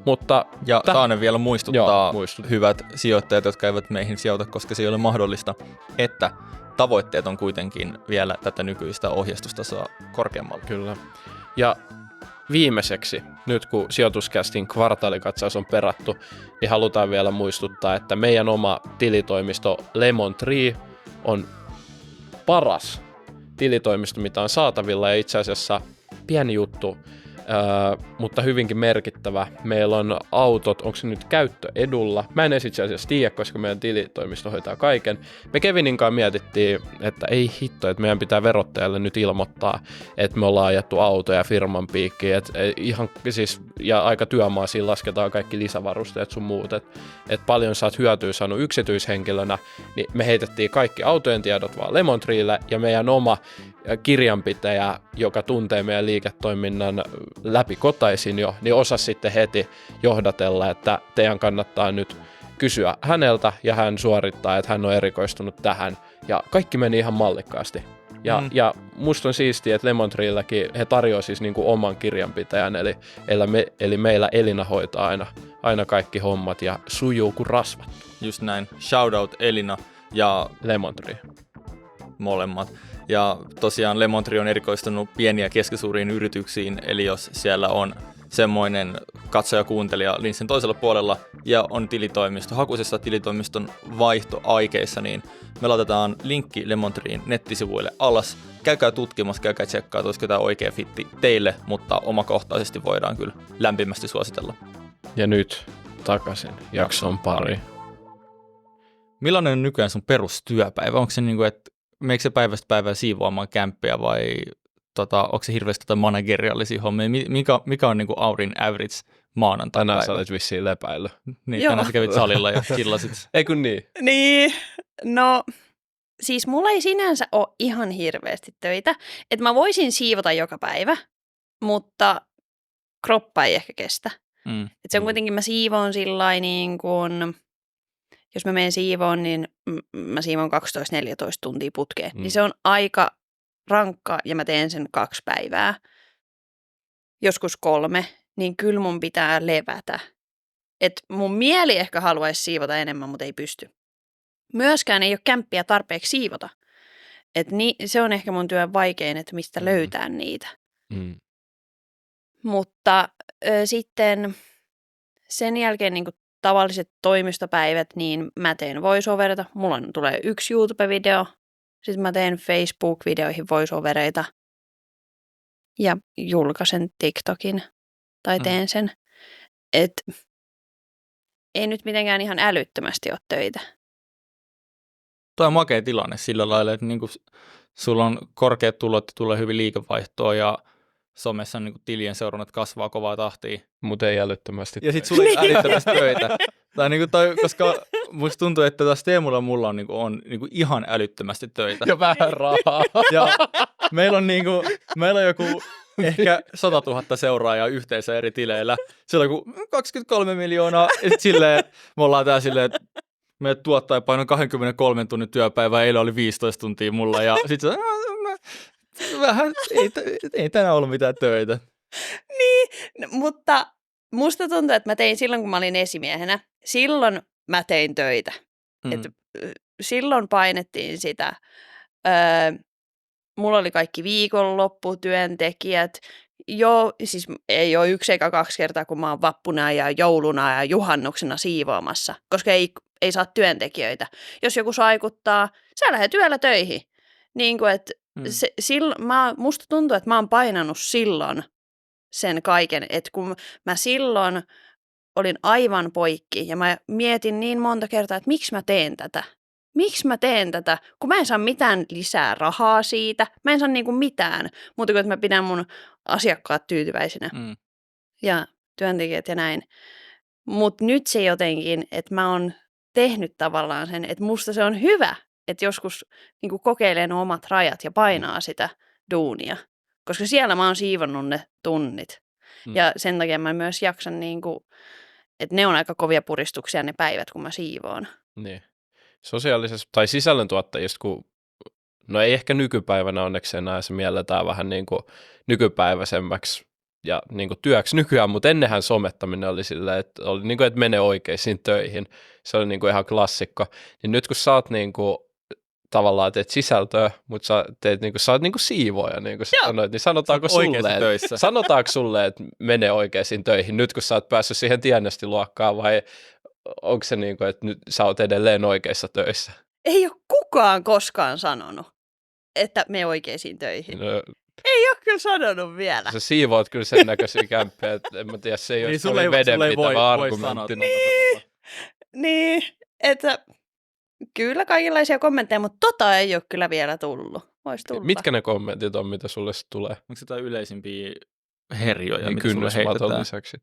Mutta ja saanen vielä muistuttaa hyvät sijoittajat, jotka eivät meihin sijoita, koska se ei ole mahdollista, että tavoitteet on kuitenkin vielä tätä nykyistä ohjeistustasoa korkeammalla. Kyllä. Ja viimeiseksi, nyt kun sijoituskästin kvartaalikatsaus on perattu, niin halutaan vielä muistuttaa, että meidän oma tilitoimisto Lemon Tree on paras tilitoimisto, mitä on saatavilla, ja itse asiassa pieni juttu, mutta hyvinkin merkittävä. Meillä on autot, onko se nyt käyttöedulla? Mä en itse asiassa tiedä, koska meidän tilitoimisto hoitaa kaiken. Me Kevinin kanssa mietittiin, että ei hitto, että meidän pitää verottajalle nyt ilmoittaa, että me ollaan ajettu autoja firman piikkiin. Ihan siis, ja aika työmaasiin lasketaan kaikki lisävarusteet sun muut. Että paljon sä oot hyötyä saanut yksityishenkilönä, niin me heitettiin kaikki autojen tiedot vaan Lemon Treelle, ja meidän oma kirjanpitäjä, joka tuntee meidän liiketoiminnan läpikotaisin jo, niin osasi sitten heti johdatella, että teidän kannattaa nyt kysyä häneltä ja hän suorittaa, että hän on erikoistunut tähän ja kaikki meni ihan mallikkaasti. Ja musta on siistiä, että Lemon Treelläkin he tarjoaa siis niinku oman kirjanpitäjän, eli meillä Elina hoitaa aina kaikki hommat ja sujuu kuin rasvat. Just näin. Shoutout Elina ja Lemon Tree. Molemmat. Ja tosiaan Lemon Tree on erikoistunut pieniä ja keskisuuriin yrityksiin, eli jos siellä on semmoinen katsoja-kuuntelija linssin toisella puolella ja on tilitoimisto, hakuisessa tilitoimiston vaihtoaikeissa, niin me laitetaan linkki Lemon Treen nettisivuille alas. Käykää tutkimassa, käykää tsekkaa, että olisiko tämä oikea fitti teille, mutta omakohtaisesti voidaan kyllä lämpimästi suositella. Ja nyt takaisin jakson pari. Millainen on nykyään sun perustyöpäivä? Onko se niin kuin, että meikö se päivästä päivään siivoamaan kämppiä vai onko se hirveästi manageriallisia hommia? Mikä on niin kuin Aurin average maanantai-päivä? Tänään sä olet vissiin lepäily. Niin, tänään sä kävit salilla ja chillasit. Ei kun niin. Niin, no siis mulla ei sinänsä ole ihan hirveästi töitä. Että mä voisin siivota joka päivä, mutta kroppa ei ehkä kestä. Et se on kuitenkin, mä siivoon sillain niin kuin, jos mä menen siivoon, niin mä siivon 12-14 tuntia putkeen. Niin se on aika rankka ja mä teen sen 2 päivää, joskus 3, niin kyllä mun pitää levätä. Et mun mieli ehkä haluaisi siivota enemmän, mutta ei pysty. Myöskään ei ole kämppiä tarpeeksi siivota. Se on ehkä mun työn vaikein, että mistä löytää niitä. Mutta sitten sen jälkeen niin kuin tavalliset toimistopäivät, niin mä teen voiceoverita. Mulla tulee 1 YouTube-video. Sitten mä teen Facebook-videoihin voiceovereita. Ja julkaisen TikTokin. Tai teen sen. Et ei nyt mitenkään ihan älyttömästi ole töitä. Tuo on makea tilanne sillä lailla, että niinku sulla on korkeat tulot ja tulee hyvin liikevaihtoa ja somessa niinku tilien seurannat kasvaa kovaa tahtia. Mutta ei älyttömästi ja sitten sulla ei älyttömästi töitä. Koska musta tuntuu, että taas Teemulla mulla on ihan älyttömästi töitä. Ja vähän rahaa. Ja meillä on joku ehkä 100 000 seuraajaa yhteensä eri tileillä. Siellä on joku 23 miljoonaa. Ja sitten silleen, me ollaan tää silleen, että meidät tuottaa paino 23 tunnin työpäivää. Eilen oli 15 tuntia mulla. Ja sitten vähän, ei tänään ollut mitään töitä. Niin, mutta musta tuntuu, että mä tein silloin, kun mä olin esimiehenä. Silloin mä tein töitä. Silloin painettiin sitä. Mulla oli kaikki viikonlopputyöntekijät. Joo, siis ei ole 1 eikä 2 kertaa, kun mä oon vappuna ja jouluna ja juhannuksena siivoamassa, koska ei saa työntekijöitä. Jos joku saikuttaa, sä lähdet yöllä töihin. Niin kuin, että musta tuntuu, että mä oon painanut silloin sen kaiken, että kun mä silloin olin aivan poikki ja mä mietin niin monta kertaa, että miksi mä teen tätä. Miksi mä teen tätä, kun mä en saa mitään lisää rahaa siitä. Mä en saa niinku mitään, mutta kun että mä pidän mun asiakkaat tyytyväisinä ja työntekijät ja näin. Mutta nyt se jotenkin, että mä oon tehnyt tavallaan sen, että musta se on hyvä, että joskus niinku kokeilee ne omat rajat ja painaa sitä duunia. Koska siellä mä oon siivonnut ne tunnit. Ja sen takia mä myös jaksan, niinku, että ne on aika kovia puristuksia ne päivät, kun mä siivoon. Niin. Sosiaalisessa tai sisällöntuottajista, kun no ei ehkä nykypäivänä onneksi enää se mielletään vähän niin kuin nykypäiväisemmäksi ja niin kuin työksi nykyään, mutta ennenhän somettaminen oli silleen, että oli niin kuin, että mene oikeisiin töihin. Se oli niin kuin ihan klassikko. Niin nyt kun sä oot niin kuin tavallaan teet sisältöä, mutta sä oot niin kuin siivooja, niin kuin sä sanoit, niin sanotaanko sulle, että mene oikeisiin töihin nyt kun sä oot päässyt siihen tienestiluokkaan vai onko se niin kuin, että nyt sä oot edelleen oikeissa töissä? Ei ole kukaan koskaan sanonut, että me oikeisiin töihin. No, ei ole kyllä sanonut vielä. Sä siivoat kyllä sen näköisiä kämppejä, että en mä tiedä, se ei niin ole vedenpitävä argumentti. Niin, että kyllä kaikenlaisia kommentteja, mutta ei ole kyllä vielä tullut. Voisi tulla. Mitkä ne kommentit on, mitä sulle tulee? Onko se jotain yleisimpiä herjoja, niin mitä sulle heitetään? Lisäksi.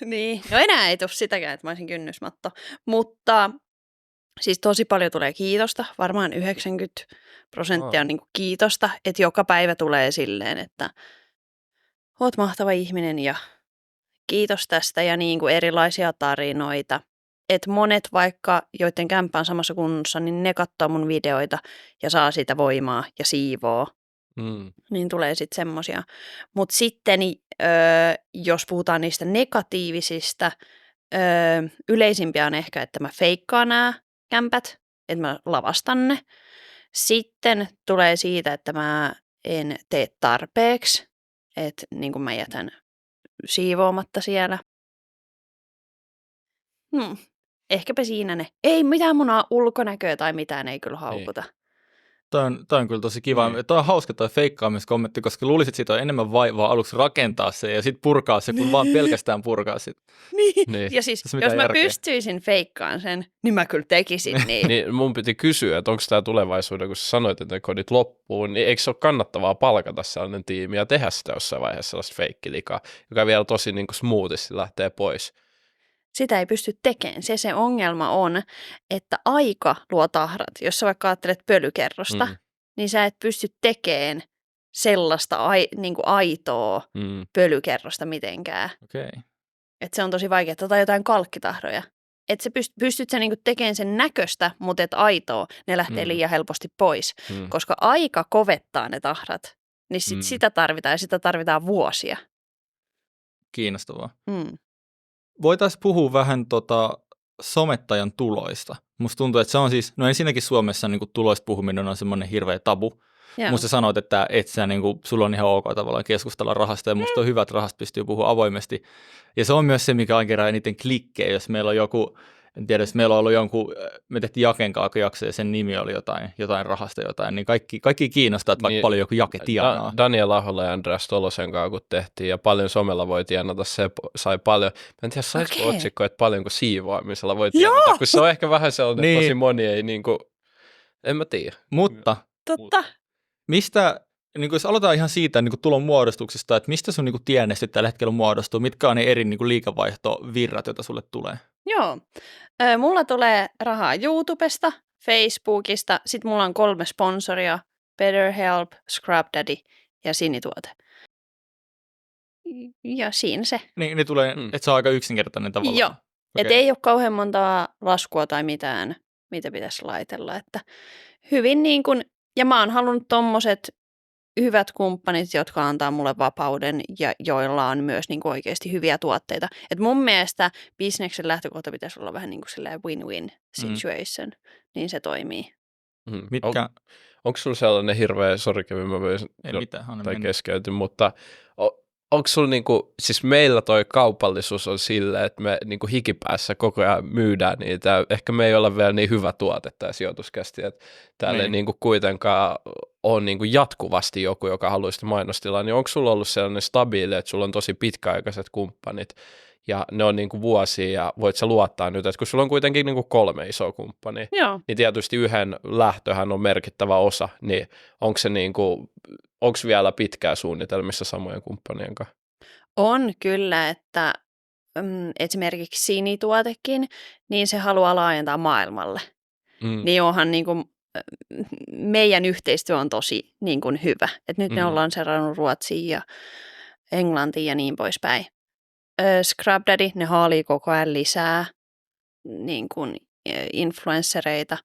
Niin, no enää ei tule sitäkään, että mä olisin kynnysmatto, mutta Siis tosi paljon tulee kiitosta, varmaan 90% on niin kuin kiitosta, että joka päivä tulee silleen, että oot mahtava ihminen ja kiitos tästä ja niin kuin erilaisia tarinoita. Että monet vaikka, joiden kämppä on samassa kunnossa, niin ne katsoo mun videoita ja saa sitä voimaa ja siivoo. Niin tulee sitten semmosia. Mutta sitten jos puhutaan niistä negatiivisista, yleisimpiä on ehkä, että mä feikkaan nämä kämpät, että mä lavastan ne. Sitten tulee siitä, että mä en tee tarpeeksi, että niin kuin mä jätän siivoamatta siellä. Ehkäpä siinä ne. Ei mitään munaa ulkonäköä tai mitään ei kyllä haukuta. Toi on kyllä tosi kiva. Toi on hauska toi feikkaamiskommentti, koska luulisit, että siitä on enemmän vaivaa aluksi rakentaa se ja sitten purkaa se, kun vaan pelkästään purkaa sit. Niin. Ja siis jos mä pystyisin feikkaan sen, niin mä kyllä tekisin niin. Niin mun piti kysyä, että onko tämä tulevaisuuden, kun sä sanoit, että ne kodit loppuun, niin eikö se ole kannattavaa palkata sellainen tiimi ja tehdä sitä jossain vaiheessa sellaista feikkilikaa, joka vielä tosi niin kuin smoothisti lähtee pois? Sitä ei pysty tekemään. Se ongelma on, että aika luo tahrat. Jos sä vaikka ajattelet pölykerrosta, niin sä et pysty tekemään sellaista niin kuin aitoa pölykerrosta mitenkään. Okay. Että se on tosi vaikeaa. Tai jotain kalkkitahroja. Että sä pystyt sä niin kuin tekemään sen näköistä, mutta et aitoa, ne lähtee liian helposti pois. Koska aika kovettaa ne tahrat, niin sitä tarvitaan ja sitä tarvitaan vuosia. Kiinnostavaa. Voitaisiin puhua vähän somettajan tuloista. Musta tuntuu, että se on siis, no ensinnäkin Suomessa niin kuin tuloista puhuminen on semmoinen hirveä tabu. Musta sanoit, että et sä, niin kuin, sulla on ihan ok tavallaan keskustella rahasta ja musta on hyvä, että rahasta pystyy puhua avoimesti. Ja se on myös se, mikä kerää eniten klikkejä, jos meillä on joku, en tiedä, jos meillä on ollut jonkun, me tehtiin Jaken jakso ja sen nimi oli jotain rahasta jotain, niin kaikki kiinnostaa, että vaikka paljon joku Jake tienaa. Daniel Ahola ja Andreas Tolosen kanssa kun tehtiin ja paljon somella voi tienata, se sai paljon. Mä en tiedä, saisiko otsikko, että paljonko siivoamisella voi tienata, kun se on ehkä vähän sellainen, niin. Tosi moni ei niinku, en mä tiedä. Mutta totta. Mistä, niin jos aloitetaan ihan siitä niin tulon muodostuksesta, että mistä sun niin tienesti tällä hetkellä muodostuu, mitkä on ne eri niin liikevaihtovirrat, joita sulle tulee? Joo, mulla tulee rahaa YouTubesta, Facebookista, sitten mulla on 3 sponsoria, BetterHelp, ScrubDaddy ja Sinituote. Ja siinä se. Niin tulee, että se on aika yksinkertainen tavallaan. Joo, että ei ole kauhean montaa laskua tai mitään, mitä pitäisi laitella, että hyvin niin kuin, ja mä oon halunnut tommoset hyvät kumppanit, jotka antaa mulle vapauden ja joilla on myös niin kuin oikeasti hyviä tuotteita. Et mun mielestä bisneksen lähtökohta pitäisi olla vähän niin kuin win-win situation, niin se toimii. Onko sulla sellainen hirveä, sori Kevin, mä voisin keskeyty, mutta onko sulla niinku, siis meillä toi kaupallisuus on silleen, että me niinku hikipäässä koko ajan myydään niitä, ehkä me ei olla vielä niin hyvä tuote tämä sijoituskästi, että täällä ei niinku kuitenkaan ole niinku jatkuvasti joku, joka haluaisi sitä mainostilaa, niin onko sulla ollut sellainen stabiili, että sulla on tosi pitkäaikaiset kumppanit ja ne on niinku vuosia ja voit sä luottaa nyt, että kun sulla on kuitenkin niinku 3 isoa kumppania, niin tietysti yhden lähtöhän on merkittävä osa, niin onko se niinku, onko vielä pitkää suunnitelmissa samojen kumppanien kanssa? On kyllä, että esimerkiksi Sinituotekin, niin se haluaa laajentaa maailmalle. Niin onhan niin kuin, meidän yhteistyö on tosi niin kuin hyvä. Et nyt ne ollaan serannut Ruotsiin ja Englantiin ja niin poispäin. ScrubDaddy, ne haalii koko ajan lisää niin kuin influenssereita.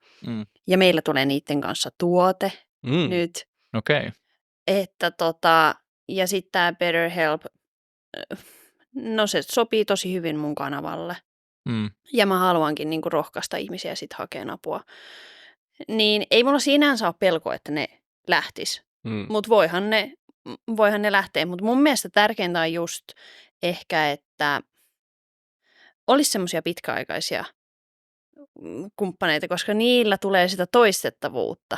Ja meillä tulee niiden kanssa tuote nyt. Okei. Että ja sitten tämä BetterHelp, no se sopii tosi hyvin mun kanavalle. Ja mä haluankin niinku rohkaista ihmisiä sitten hakemaan apua. Niin ei mulla sinänsä ole pelko, että ne lähtis. Mutta voihan ne lähteä. Mutta mun mielestä tärkeintä on just ehkä, että olisi semmoisia pitkäaikaisia kumppaneita, koska niillä tulee sitä toistettavuutta.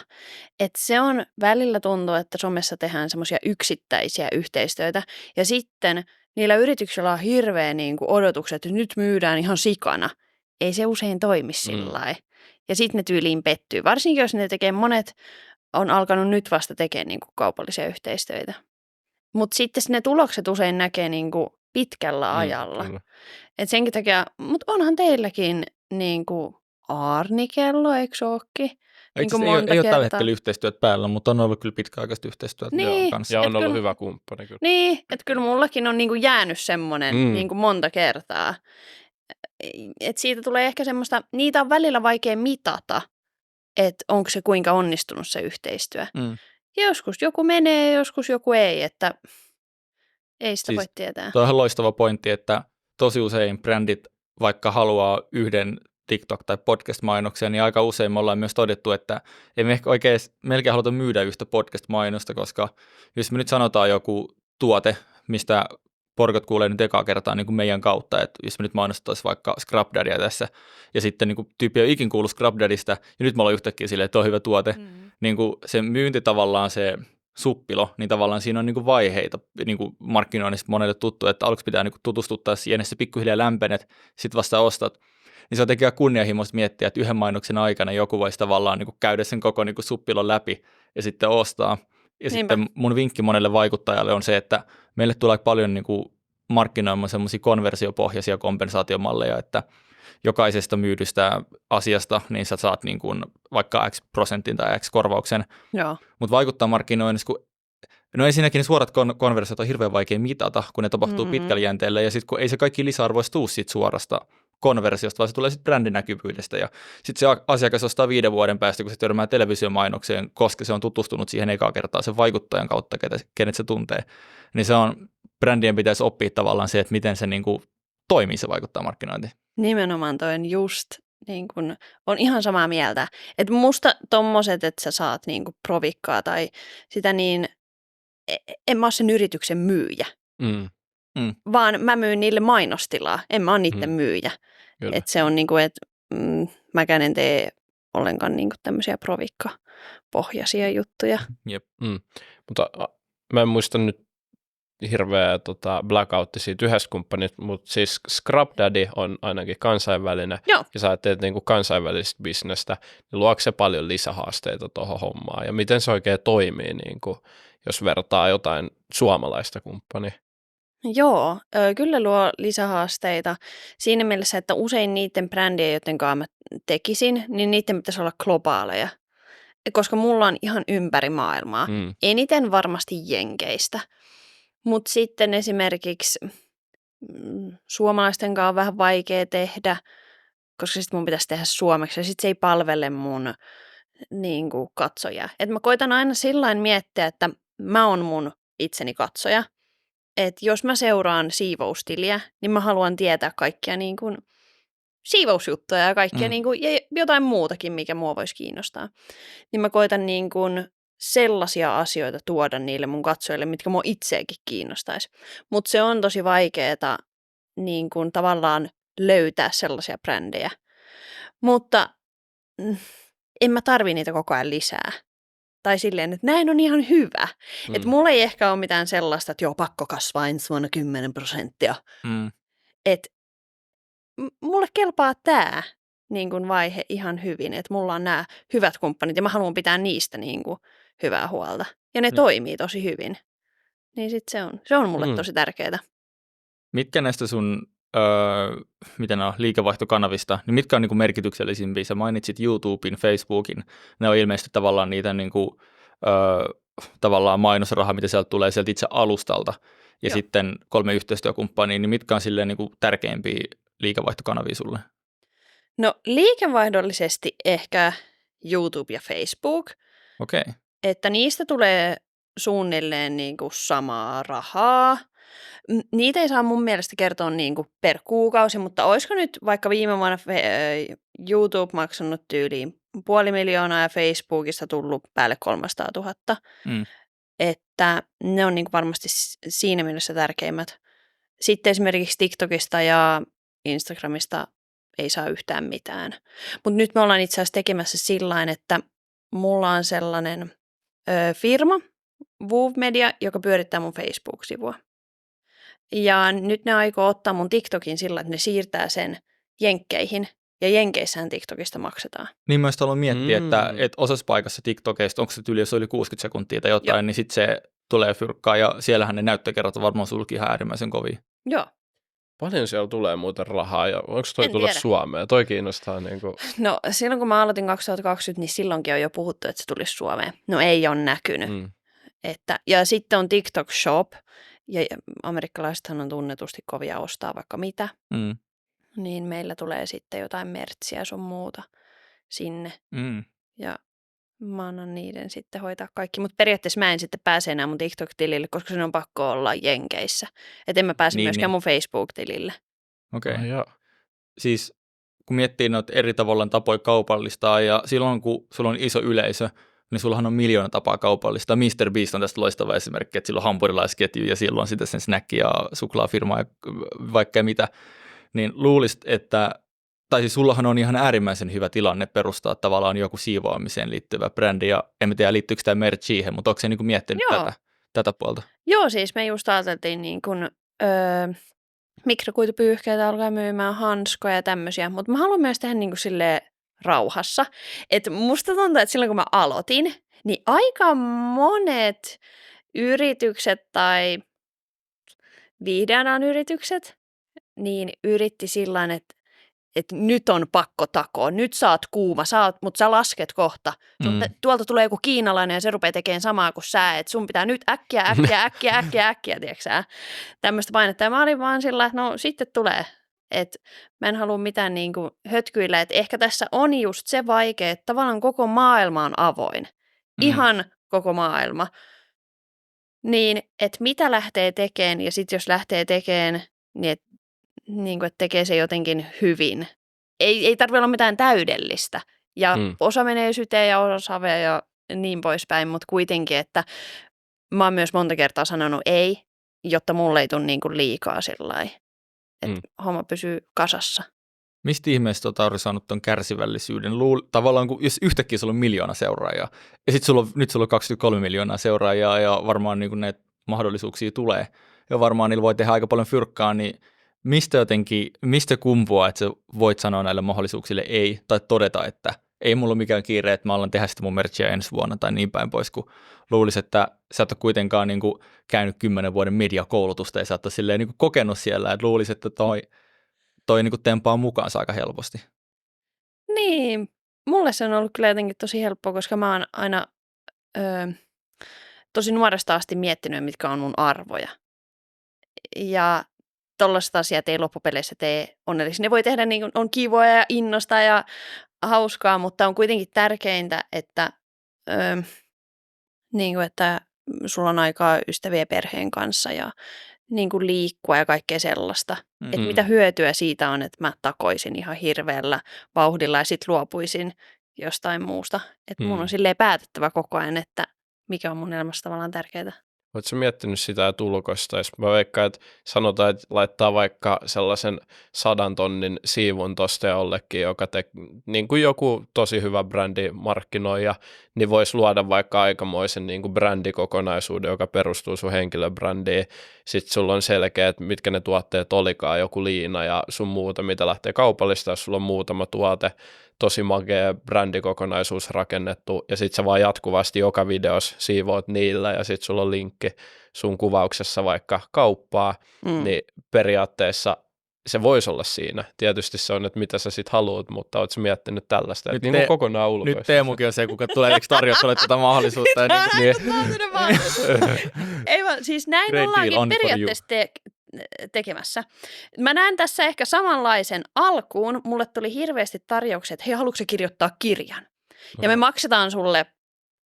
Että se on, välillä tuntuu, että somessa tehdään semmoisia yksittäisiä yhteistyötä ja sitten niillä yrityksillä on hirveä niin kuin odotukset, että nyt myydään ihan sikana. Ei se usein toimi sillä lailla. Ja sitten ne tyyliin pettyy. Varsinkin jos ne tekee, monet on alkanut nyt vasta tekemään niin kuin kaupallisia yhteistyötä. Mutta sitten ne tulokset usein näkee niin kuin pitkällä ajalla. Et senkin takia, mutta onhan teilläkin niin kuin Aarnikello, eikö ookin? Itse asiassa ei ole tällä hetkellä yhteistyöt päällä, mutta on ollut kyllä pitkäaikaista yhteistyötä kanssa. Ja on ollut hyvä kumppani kyllä. Niin, että kyllä mullakin on niinku jäänyt semmoinen niinku monta kertaa. Että siitä tulee ehkä semmoista, niitä on välillä vaikea mitata, että onko se kuinka onnistunut se yhteistyö. Joskus joku menee, joskus joku ei, että ei sitä voi tietää. Tuo on ihan loistava pointti, että tosi usein brändit, vaikka haluaa yhden TikTok- tai podcast-mainoksia, niin aika usein me ollaan myös todettu, että ei me ehkä oikein melkein haluta myydä yhtä podcast-mainosta, koska jos me nyt sanotaan joku tuote, mistä porkat kuulee nyt ekaa kertaa niin kuin meidän kautta, että jos me nyt mainostettaisiin vaikka Scrub Daddyä tässä, ja sitten niin kuin tyyppi on ikin kuullut Scrub Daddystä, ja nyt me ollaan yhtäkkiä silleen, että on hyvä tuote, niin kuin se myynti tavallaan se suppilo, niin tavallaan siinä on niin kuin vaiheita niin kuin markkinoinnista monelle tuttu, että aluksi pitää niin kuin tutustuttaa siihen, että se pikkuhiljaa lämpenet, sitten vasta ostat. Niin se on tekijä kunnianhimoista miettiä, että yhden mainoksen aikana joku voisi tavallaan niin kuin käydä sen koko niin kuin suppilon läpi ja sitten ostaa. Ja sitten mun vinkki monelle vaikuttajalle on se, että meille tulee paljon niin kuin markkinoimaan semmoisia konversiopohjaisia kompensaatiomalleja, että jokaisesta myydystä asiasta niin sä saat niin kuin vaikka X% tai X-korvauksen. Mutta vaikuttaa markkinoinnissa, kun no ensinnäkin ne suorat konversiot on hirveän vaikea mitata, kun ne tapahtuu pitkällä jänteellä, ja sitten kun ei se kaikki lisäarvoista tuu siitä suorasta konversiosta, vaan se tulee sitten brändinäkyvyydestä, ja sitten se asiakas ostaa 5 vuoden päästä, kun se törmää televisiomainokseen, koska se on tutustunut siihen ekaa kertaa sen vaikuttajan kautta, kenet se tuntee, niin se on, brändien pitäisi oppia tavallaan se, että miten se niin kuin toimii, se vaikuttaa markkinointiin. Nimenomaan toi on just, niin kun, on ihan samaa mieltä, että musta tommoset, että sä saat niin kuin provikkaa tai sitä niin, en mä ole sen yrityksen myyjä, vaan mä myyn niille mainostilaa, en mä ole niiden myyjä. Että se on niin kuin, että mäkään en tee ollenkaan niin kuin tämmöisiä provikkapohjaisia juttuja. Jep. Mutta mä en muista nyt hirveä blackoutti siitä yhdessä kumppanista, mutta siis Scrub Daddy on ainakin kansainvälinen, ja sä teet niinku kansainvälistä bisnestä, niin luoko se paljon lisähaasteita tuohon hommaan, ja miten se oikein toimii, niinku, jos vertaa jotain suomalaista kumppania? Joo, kyllä luo lisähaasteita siinä mielessä, että usein niiden brändien, joiden kanssa mä tekisin, niin niiden pitäisi olla globaaleja, koska mulla on ihan ympäri maailmaa, eniten varmasti Jenkeistä. Mutta sitten esimerkiksi suomalaisten kanssa on vähän vaikea tehdä, koska sitten mun pitäisi tehdä suomeksi ja sitten se ei palvele mun niin kuin, katsojaa. Et mä koitan aina sillain miettiä, että mä oon mun itseni katsoja. Että jos mä seuraan siivoustiliä, niin mä haluan tietää kaikkia niin kuin, siivousjuttuja ja kaikkia niin kuin, ja jotain muutakin, mikä mua voisi kiinnostaa. Niin mä koitan niin kuin, sellaisia asioita tuoda niille mun katsojille, mitkä mua itseäkin kiinnostaisi. Mutta se on tosi vaikeaa niin kun tavallaan löytää sellaisia brändejä. Mutta en mä tarvii niitä koko ajan lisää. Tai silleen, että näin on ihan hyvä. Että mulla ei ehkä ole mitään sellaista, että joo, pakko kasvaa ensi vuonna 10%. Että mulle kelpaa tää niin kun vaihe ihan hyvin, että mulla on nämä hyvät kumppanit ja mä haluan pitää niistä niin kun hyvää huolta. Ja ne toimii tosi hyvin. Niin sit se on mulle tosi tärkeää. Mitkä näistä sun miten on, liikevaihtokanavista, niin mitkä on niin kuin merkityksellisimpiä? Sä mainitsit YouTuben, Facebookin. Ne on ilmeisesti tavallaan niitä niin kuin, tavallaan mainosrahaa, mitä sieltä tulee sieltä itse alustalta. Ja sitten 3 yhteistyökumppania, niin mitkä on silleen niin kuin tärkeimpiä liikevaihtokanavia sulle? No liikevaihdollisesti ehkä YouTube ja Facebook. Okei. Että niistä tulee suunnilleen niin kuin samaa rahaa. Niitä ei saa mun mielestä kertoa niin kuin per kuukausi, mutta olisiko nyt vaikka viime vuonna YouTube maksanut tyyliin 500 000 ja Facebookista tullut päälle 300 000. Että ne on niin kuin varmasti siinä mielessä tärkeimmät. Sitten esimerkiksi TikTokista ja Instagramista ei saa yhtään mitään. Mutta nyt me ollaan itse asiassa tekemässä sillain, että mulla on sellainen firma, Wove Media, joka pyörittää mun Facebook-sivua. Ja nyt ne aikoo ottaa mun TikTokin sillä, että ne siirtää sen Jenkkeihin, ja Jenkeissähän TikTokista maksetaan. Niin mä haluan miettiä, että osassa paikassa TikTokeista, onko se tyyli, jos oli 60 sekuntia tai jotain, niin sitten se tulee fyrkkaa, ja siellähän ne näyttökerrat varmaan sulki ihan äärimmäisen kovia. Joo. Paljon siellä tulee muuten rahaa ja onko toi En tulla tiedä. Suomeen? Toi kiinnostaa niinku. No silloin kun mä aloitin 2020, niin silloinkin on jo puhuttu, että se tulisi Suomeen. No ei ole näkynyt. Ja sitten on TikTok Shop, ja amerikkalaisethan on tunnetusti kovia ostaa vaikka mitä. Niin meillä tulee sitten jotain mertsiä sun muuta sinne. Ja mä annan niiden sitten hoitaa kaikki. Mutta periaatteessa mä en sitten pääse enää mun TikTok-tilille, koska sen on pakko olla Jenkeissä. Että en mä pääse myöskään mun Facebook-tilille. Okei. Siis kun miettii noita eri tavallaan tapoja kaupallistaa ja silloin kun sulla on iso yleisö, niin sullahan on miljoona tapaa kaupallistaa. Mr. Beast on tästä loistava esimerkki, että sillä on hampurilaisketju ja silloin sitten sen snäkki ja suklaafirma ja vaikka mitä. Niin luulisit, että, tai siis sullahan on ihan äärimmäisen hyvä tilanne perustaa tavallaan joku siivoamiseen liittyvä brändi ja en tiedä liittyykö tämä merch siihen, mutta onko se niin kuin miettinyt tätä puolta? Joo, siis me just ajateltiin niin kuin, mikrokuitupyyhkeitä alkaa myymään, hanskoja ja tämmöisiä, mutta mä haluan myös tehdä niin kuin silleen rauhassa. Että musta tuntuu, että silloin kun mä aloitin, niin aika monet yritykset tai viihdealan yritykset, niin yritti sillain, että nyt on pakko takoa, nyt sä oot kuuma, mutta sä lasket kohta. Tuolta tulee joku kiinalainen ja se rupeaa tekemään samaa kuin sä, että sun pitää nyt äkkiä, tiedätkö sä? Tämmöistä painetta. Ja mä olin vaan sillä, että no sitten tulee. Että mä en halua mitään niin kuin hötkyillä, että ehkä tässä on just se vaikea, että tavallaan koko maailma on avoin. Ihan koko maailma. Niin, että mitä lähtee tekemään ja sitten jos lähtee tekemään, niin että tekee se jotenkin hyvin. Ei tarvitse olla mitään täydellistä. Ja osa menee syteen ja osa savea ja niin poispäin, mutta kuitenkin, että mä oon myös monta kertaa sanonut ei, jotta mulle ei tule niin kuin liikaa sillai. Että homma pysyy kasassa. Mistä ihmeestä olet Auri saanut tuon kärsivällisyyden? Tavallaan kun jos yhtäkkiä sulla on 1 miljoona seuraajaa ja sitten nyt sulla on 23 miljoonaa seuraajaa ja varmaan niin kuin näitä mahdollisuuksia tulee ja varmaan niillä voi tehdä aika paljon fyrkkaa, niin mistä kumpuaa, että sä voit sanoa näille mahdollisuuksille ei tai todeta, että ei mulla ole mikään kiire, että mä alan tehdä sitä mun merchia ensi vuonna tai niin päin pois, kun luulisi, että sä et ole kuitenkaan niin kuin käynyt 10 vuoden mediakoulutusta ja sä et ole silleen niin kuin kokenut siellä, että luulisi, että toi niin kuin tempaa mukaansa aika helposti. Niin, mulle se on ollut kyllä jotenkin tosi helppoa, koska mä oon aina tosi nuoresta asti miettinyt, mitkä on mun arvoja. Ja tollaiset asiat ei loppupeleissä tee onnellisia. Ne voi tehdä niin kuin on kivoja ja innosta ja hauskaa, mutta on kuitenkin tärkeintä, että, niin kuin, että sulla on aikaa ystävien perheen kanssa ja niin kuin liikkua ja kaikkea sellaista. Että mitä hyötyä siitä on, että mä takoisin ihan hirveällä vauhdilla ja sit luopuisin jostain muusta. Että mun on silleen päätettävä koko ajan, että mikä on mun elämässä tavallaan tärkeää. Oletko miettinyt sitä, että ulkoistaisi? Mä veikkaan, että sanotaan, että laittaa vaikka sellaisen 100 tonnin siivun tosta jollekin, joka niin kuin joku tosi hyvä brändi markkinoija, niin voisi luoda vaikka aikamoisen niin kuin brändikokonaisuuden, joka perustuu sun henkilöbrändiin. Sitten sulla on selkeä, että mitkä ne tuotteet olikaan, joku liina ja sun muuta, mitä lähtee kaupallistaa, sulla on muutama tuote, tosi makea brändikokonaisuus rakennettu, ja sitten sä vaan jatkuvasti joka videossa siivoat niillä, ja sitten sulla on linkki sun kuvauksessa vaikka kauppaa, niin periaatteessa se voisi olla siinä. Tietysti se on, että mitä sä sitten haluat, mutta ootko miettinyt tällaista, että niin kokonaan ulkoista. Nyt Teemukin on se, kuka tulee tarjottamaan tätä mahdollisuutta. Ei vaan, siis näin ollaankin periaatteessa tekemässä. Mä näen tässä ehkä samanlaisen alkuun. Mulle tuli hirveästi tarjouksia, että hei, haluatko sä kirjoittaa kirjan? Ja me maksetaan sulle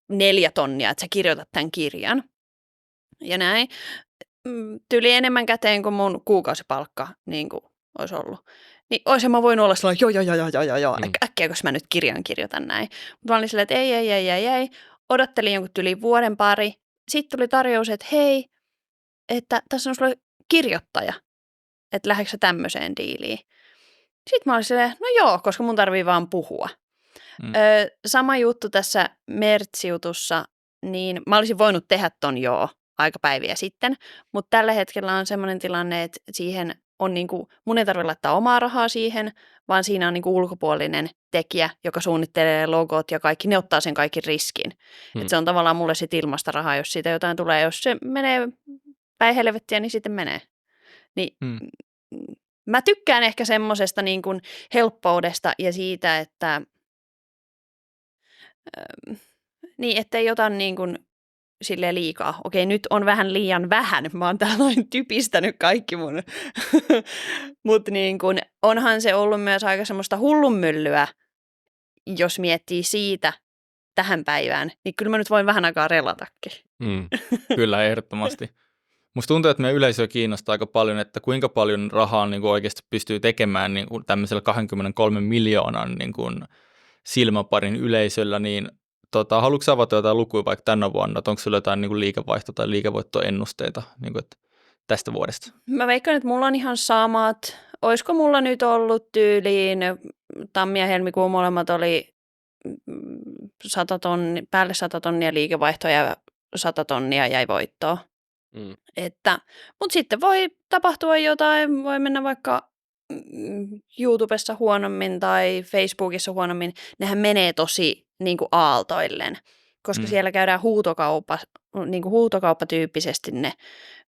4 tonnia, että sä kirjoitat tämän kirjan. Ja näin. Tyyli enemmän käteen kuin mun kuukausipalkka niin kuin olisi ollut. Niin olisin mä voinut olla sellainen, joo, äkkiäkös mä nyt kirjan kirjoitan näin. Mutta mä olin silleen, että ei. Odottelin jonkun yli vuoden pari. Sitten tuli tarjous, että hei, että tässä on sulle kirjoittaja, että lähdetkö sä tämmöiseen diiliin. Sitten mä olin silleen, no joo, koska mun tarvii vaan puhua. Sama juttu tässä mertsiutussa, niin mä olisin voinut tehdä ton aika päiviä sitten, mutta tällä hetkellä on semmoinen tilanne, että siihen on niinku, mun ei tarvitse laittaa omaa rahaa siihen, vaan siinä on niinku ulkopuolinen tekijä, joka suunnittelee logot ja kaikki, ne ottaa sen kaikki riskin. Et se on tavallaan mulle sit ilmasta rahaa, jos siitä jotain tulee, jos se menee päin helvettiä, niin sitten menee. Niin mä tykkään ehkä semmosesta niin kuin helppoudesta ja siitä, että niin, ettei ota niin kuin silleen liikaa. Okei, nyt on vähän liian vähän. Mä oon tällainen typistänyt kaikki mun. Mutta niin kun, onhan se ollut myös aika semmoista hullunmyllyä, jos miettii siitä tähän päivään. Niin kyllä mä nyt voin vähän aikaa relatakin. Kyllä, ehdottomasti. Musta tuntuu, että meidän yleisöä kiinnostaa aika paljon, että kuinka paljon rahaa niin kuin oikeasti pystyy tekemään niin kuin tämmöisellä 23 miljoonan niin kuin silmäparin yleisöllä, niin haluatko avata jotain lukuja vaikka tänä vuonna, että onko sinulla jotain niin kuin liikevaihto- tai liikevoittoennusteita niin kuin, tästä vuodesta? Mä veikkaan, että mulla on ihan samat. Olisiko mulla nyt ollut tyyliin, tammi ja helmikuun molemmat oli 100 päälle 100 tonnia liikevaihtoa ja 100 tonnia jäi voittoa. Mutta sitten voi tapahtua jotain, voi mennä vaikka YouTubessa huonommin tai Facebookissa huonommin. Nehän menee tosi niin kuin aaltoilleen, koska siellä käydään niin kuin huutokauppatyyppisesti ne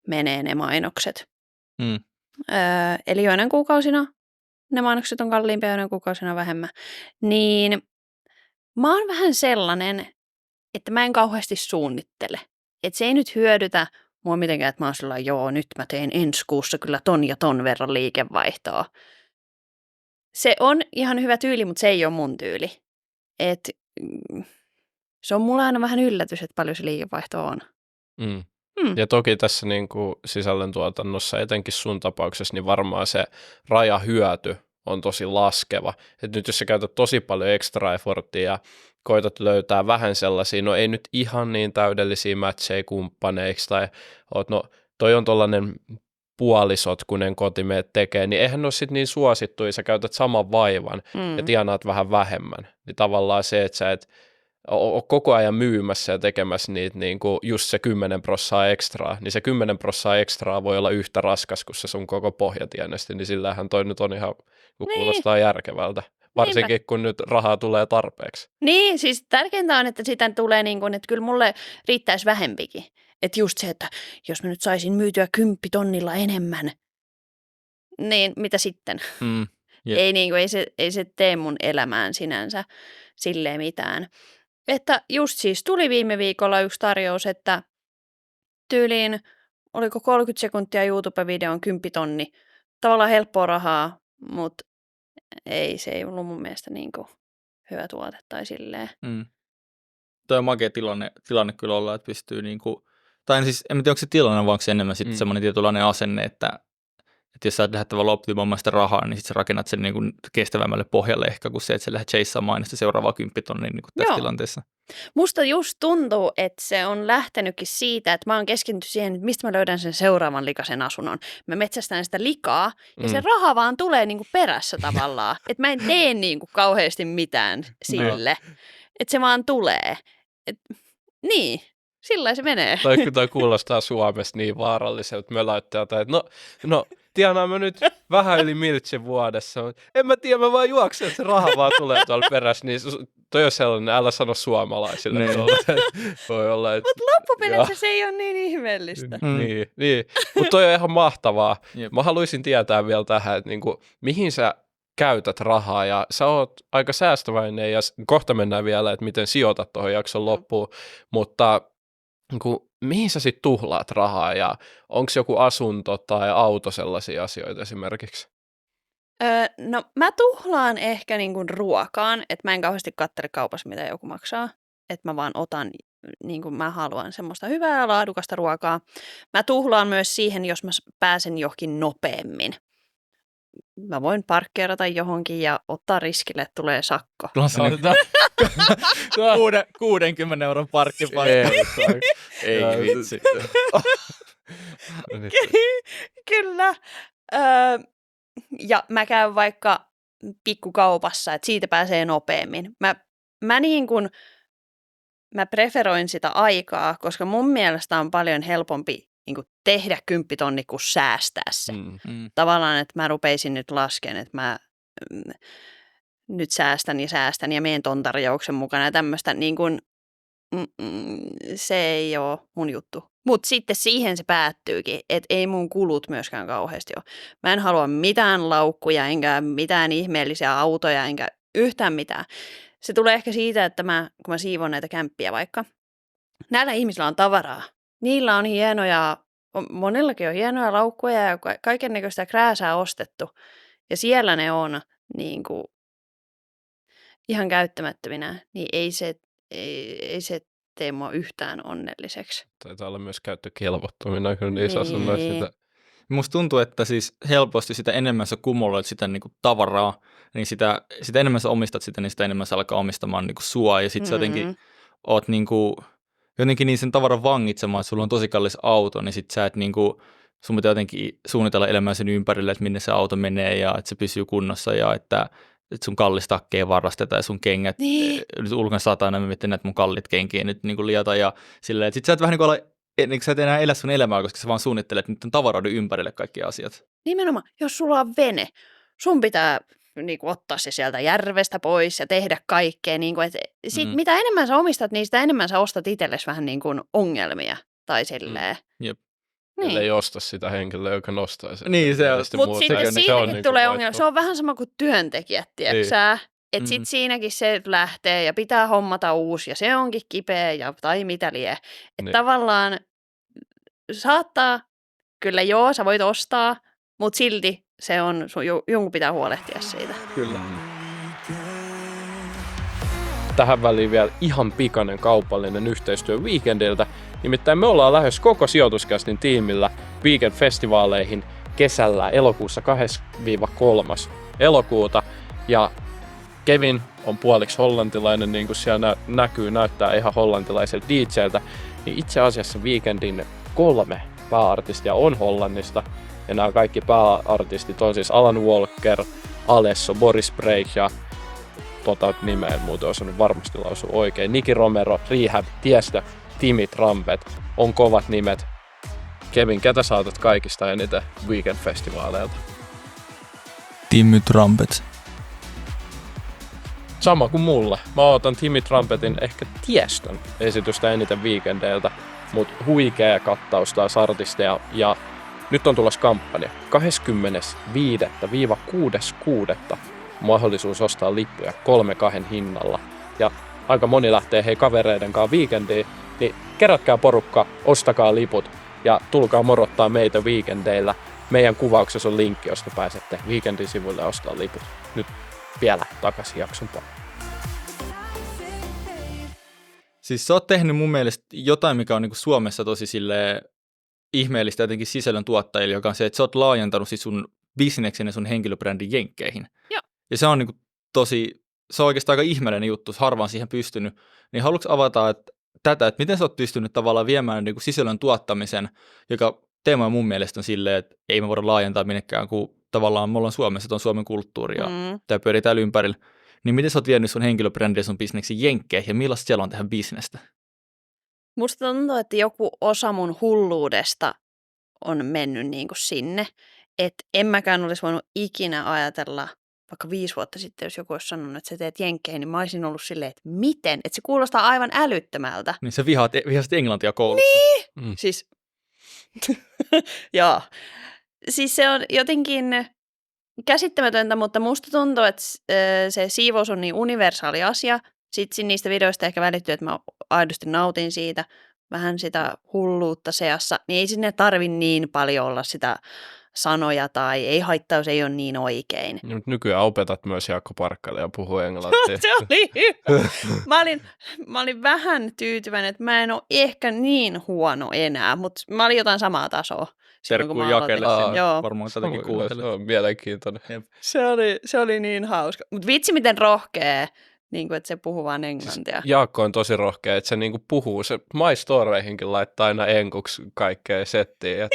menee ne mainokset. Eli joinain kuukausina ne mainokset on kalliimpia, joinain kuukausina vähemmän. Niin mä oon vähän sellainen, että mä en kauheasti suunnittele. Että se ei nyt hyödytä mua mitenkään, että mä oon sellainen, joo, nyt mä teen ensi kuussa kyllä ton ja ton verran liikevaihtoa. Se on ihan hyvä tyyli, mutta se ei ole mun tyyli. Se on mulle aina vähän yllätys, että paljon se liikevaihto on. Ja toki tässä niin kuin sisällöntuotannossa, etenkin sun tapauksessa, niin varmaan se rajahyöty on tosi laskeva. Et nyt jos sä käytät tosi paljon extra efforttia ja koitat löytää vähän sellaisia, no ei nyt ihan niin täydellisiä matcheja kumppaneiksi, tai toi on tollainen puolisotkunen kotimeet tekee, niin eihän ne ole sitten niin suosittu, ja sä käytät saman vaivan ja tienaat vähän vähemmän. Niin tavallaan se, että sä et ole koko ajan myymässä ja tekemässä niitä niin kuin just se 10% ekstraa, niin se 10% ekstraa voi olla yhtä raskas kuin se sun koko pohjatienesti, niin sillähän toi nyt on ihan, kuulostaa järkevältä. Varsinkin, kun nyt rahaa tulee tarpeeksi. Niin, siis tärkeintä on, että sitä tulee niin kuin, että kyllä mulle riittäisi vähempikin. Että just se, että jos mä nyt saisin myytyä 10 tonnilla enemmän, niin mitä sitten? Ei se tee mun elämään sinänsä silleen mitään. Että just siis tuli viime viikolla yksi tarjous, että tyyliin, oliko 30 sekuntia YouTube-videon 10 tonni. Tavallaan helppoa rahaa, mutta se ei ollut mun mielestä niin kuin hyvä tuote tai silleen. Tuo on makea tilanne kyllä olla, että pystyy niin kuin, tai siis en tiedä, onko se tilanne, vaan onko se enemmän sitten semmoinen tietynlainen asenne, että jos sä lähdet tavallaan optimoimaan sitä rahaa, niin sitten sä rakennat sen niin kuin kestävämmälle pohjalle ehkä kuin se, että sä lähdet chasaamaan sitä seuraavaa 10 tonnia niin kuin tässä tilanteessa. Musta just tuntuu, että se on lähtenytkin siitä, että mä oon keskittynyt siihen, että mistä mä löydän sen seuraavan likaisen asunnon. Mä metsästän sitä likaa ja se raha vaan tulee niin kuin perässä tavallaan. Että mä en tee niin kuin kauheasti mitään sille. Että se vaan tulee. Niin. Sillä se menee. Tai kuulostaa Suomessa niin vaaralliselta möläyttäjältä, että no tienaan mä nyt vähän yli miltsin vuodessa. En mä tiedä, mä vaan juoksen, että se raha vaan tulee tuolla perässä. Niin toi on sellainen, älä sano suomalaisille. Voi olla, että mutta loppupeleissä se ei ole niin ihmeellistä. Niin. Mutta toi on ihan mahtavaa. Mä haluaisin tietää vielä tähän, että niinku, mihin sä käytät rahaa, ja sä oot aika säästäväinen, ja kohta mennään vielä, että miten sijoitat tuohon jakson loppuun, mutta mihin sä sitten tuhlaat rahaa, ja onko joku asunto tai auto sellaisia asioita esimerkiksi? No mä tuhlaan ehkä niin kuin ruokaan, että mä en kauheasti katsele kaupassa, mitä joku maksaa, että mä vaan otan, niin kuin mä haluan semmoista hyvää ja laadukasta ruokaa. Mä tuhlaan myös siihen, jos mä pääsen johonkin nopeammin. Mä voin parkkeerata johonkin ja ottaa riskille, että tulee sakko. 60 euron parkkipaikka. Ei vitsi. Kyllä. Ja mä käyn vaikka pikkukaupassa, että siitä pääsee nopeammin. Mä preferoin sitä aikaa, koska mun mielestä on paljon helpompi niin kuin tehdä 10 tonni kuin säästää se. Tavallaan, että mä rupeisin nyt laskemaan, että mä nyt säästän ja menen ton tarjouksen mukana ja tämmöistä. Niin kuin, se ei ole mun juttu. Mutta sitten siihen se päättyykin, että ei mun kulut myöskään kauheasti ole. Mä en halua mitään laukkuja, enkä mitään ihmeellisiä autoja, enkä yhtään mitään. Se tulee ehkä siitä, että kun mä siivon näitä kämppiä vaikka, näillä ihmisillä on tavaraa. Niillä on hienoja, monellakin on hienoja laukkuja ja kaikennäköistä krääsää ostettu. Ja siellä ne on niin kuin ihan käyttämättöminä, niin ei se tee mua yhtään onnelliseksi. Taitaa olla myös käyttökelvottomina kyllä niissä asunnoissa. Musta tuntuu, että siis helposti sitä enemmän sä kumuloit sitä niinku tavaraa, niin sitä enemmän sä omistat sitä, niin sitä enemmän sä alkaa omistamaan niinku sua. Ja sit sä jotenkin oot niinku, jotenkin niin sen tavaran vangitsemaan, että sulla on tosi kallis auto, niin sit sä et niinku, sun pitää jotenkin suunnitella elämää sen ympärille, että minne se auto menee ja että se pysyy kunnossa ja että sun kallis takki ei varasteta ja sun kengät, nyt ulkona satana, mä mietin näitä mun kallit kenkiä nyt niinku liata ja silleen, että sit sä et vähän niin kuin sä et enää elä sun elämää, koska sä vaan suunnittelet niiden tavaroiden ympärille kaikki asiat. Nimenomaan, jos sulla on vene, sun pitää niinku ottaa se sieltä järvestä pois ja tehdä kaikkea. Niinku, mitä enemmän sä omistat, niin sitä enemmän sä ostat itsellesi vähän niin kuin ongelmia tai silleen. Jep. Niin. Ei osta sitä henkilöä, joka nostaa sen. Niin, se on. Mutta sitten siitäkin tulee ongelma. Se on vähän sama kuin työntekijät, tiedätkö? Että sitten siinäkin se lähtee ja pitää hommata uusi ja se onkin kipeä tai mitä lie. Että tavallaan saattaa, kyllä joo, sä voit ostaa, mutta silti se on, jonkun pitää huolehtia siitä. Kyllä. Tähän väliin vielä ihan pikainen kaupallinen yhteistyö Weekendiltä. Nimittäin me ollaan lähes koko Sijoituskästin tiimillä Weekend-festivaaleihin kesällä elokuussa 2-3. elokuuta. Ja Kevin on puoliksi hollantilainen, niin kuin siellä näyttää ihan hollantilaiselta DJltä. Niin itse asiassa Weekendin 3 pääartistia on Hollannista. Ja nämä kaikki pääartistit on siis Alan Walker, Alesso, Boris Break ja nimeä en muuten osannut varmasti lausua oikein. Nicky Romero, Rehab, Tiestö, Timmy Trumpet on kovat nimet. Kevin, ketä saatat kaikista eniten Weekend-festivaaleilta? Timmy Trumpet. Sama kuin mulla. Mä otan Timmy Trumpetin ehkä Tiestön esitystä eniten Weekendeiltä, mutta huikea kattaus taas artisteja ja nyt on tulossa kampanja. 25.–6.6. mahdollisuus ostaa lippuja 3-2 hinnalla. Ja aika moni lähtee kavereiden kanssa Weekendiin, niin kerätkää porukka, ostakaa liput ja tulkaa morottaa meitä Weekendeillä. Meidän kuvauksessa on linkki, josta pääsette Weekendin sivuille ostaa liput. Nyt vielä takaisin jakson pariin. Siis sä oot tehnyt mun mielestä jotain, mikä on niinku Suomessa tosi silleen ihmeellistä jotenkin sisällön tuottajille, joka on se, että sä oot laajentanut siis sun bisneksen ja sun henkilöbrändin jenkkeihin. Joo. Ja se on niinku se on oikeastaan aika ihmeellinen juttu, harvaan siihen pystynyt. Niin haluatko avata että miten sä oot pystynyt tavallaan viemään niinku sisällön tuottamisen, joka teema mun mielestä on silleen, että ei me voida laajentaa minnekään, kun tavallaan me ollaan Suomessa, että on Suomen kulttuuri ja tämä pyörii täällä ympärillä. Niin miten sä oot vienyt sun henkilöbrändin ja sun bisneksen jenkkeihin ja millaista siellä on tehdä bisnestä? Musta tuntuu, että joku osa mun hulluudesta on mennyt niin kuin sinne, että en mäkään olisi voinut ikinä ajatella, vaikka 5 vuotta sitten, jos joku olisi sanonut, että sä teet jenkkeihin, niin mä olisin ollut silleen, että miten? Että se kuulostaa aivan älyttömältä. Niin sä vihasit englantia koulussa. Niin, siis, joo. Siis se on jotenkin käsittämätöntä, mutta musta tuntuu, että se siivous on niin universaali asia. Sitten niistä videoista ehkä välittyy, että mä aidosti nautin siitä, vähän sitä hulluutta seassa, niin ei sinne tarvi niin paljon olla sitä sanoja tai ei haittaa, jos ei ole niin oikein. Nykyään opetat myös Jaakko Parkkalle ja puhuu englantia. Se oli hyvä. Mä olin vähän tyytyväinen, että mä en ole ehkä niin huono enää, mutta mä olin jotain samaa tasoa. Terkkuu Jakelle sen, varmaan tätäkin kuuntelet. Se on mielenkiintoinen. Se oli niin hauska. Mutta vitsi miten rohkea. Niin kuin, että se puhuu vaan englantia. Siis Jaakko on tosi rohkea, että se niin kuin puhuu. Se My Storeihinkin laittaa aina enkuksi kaikkea settiin.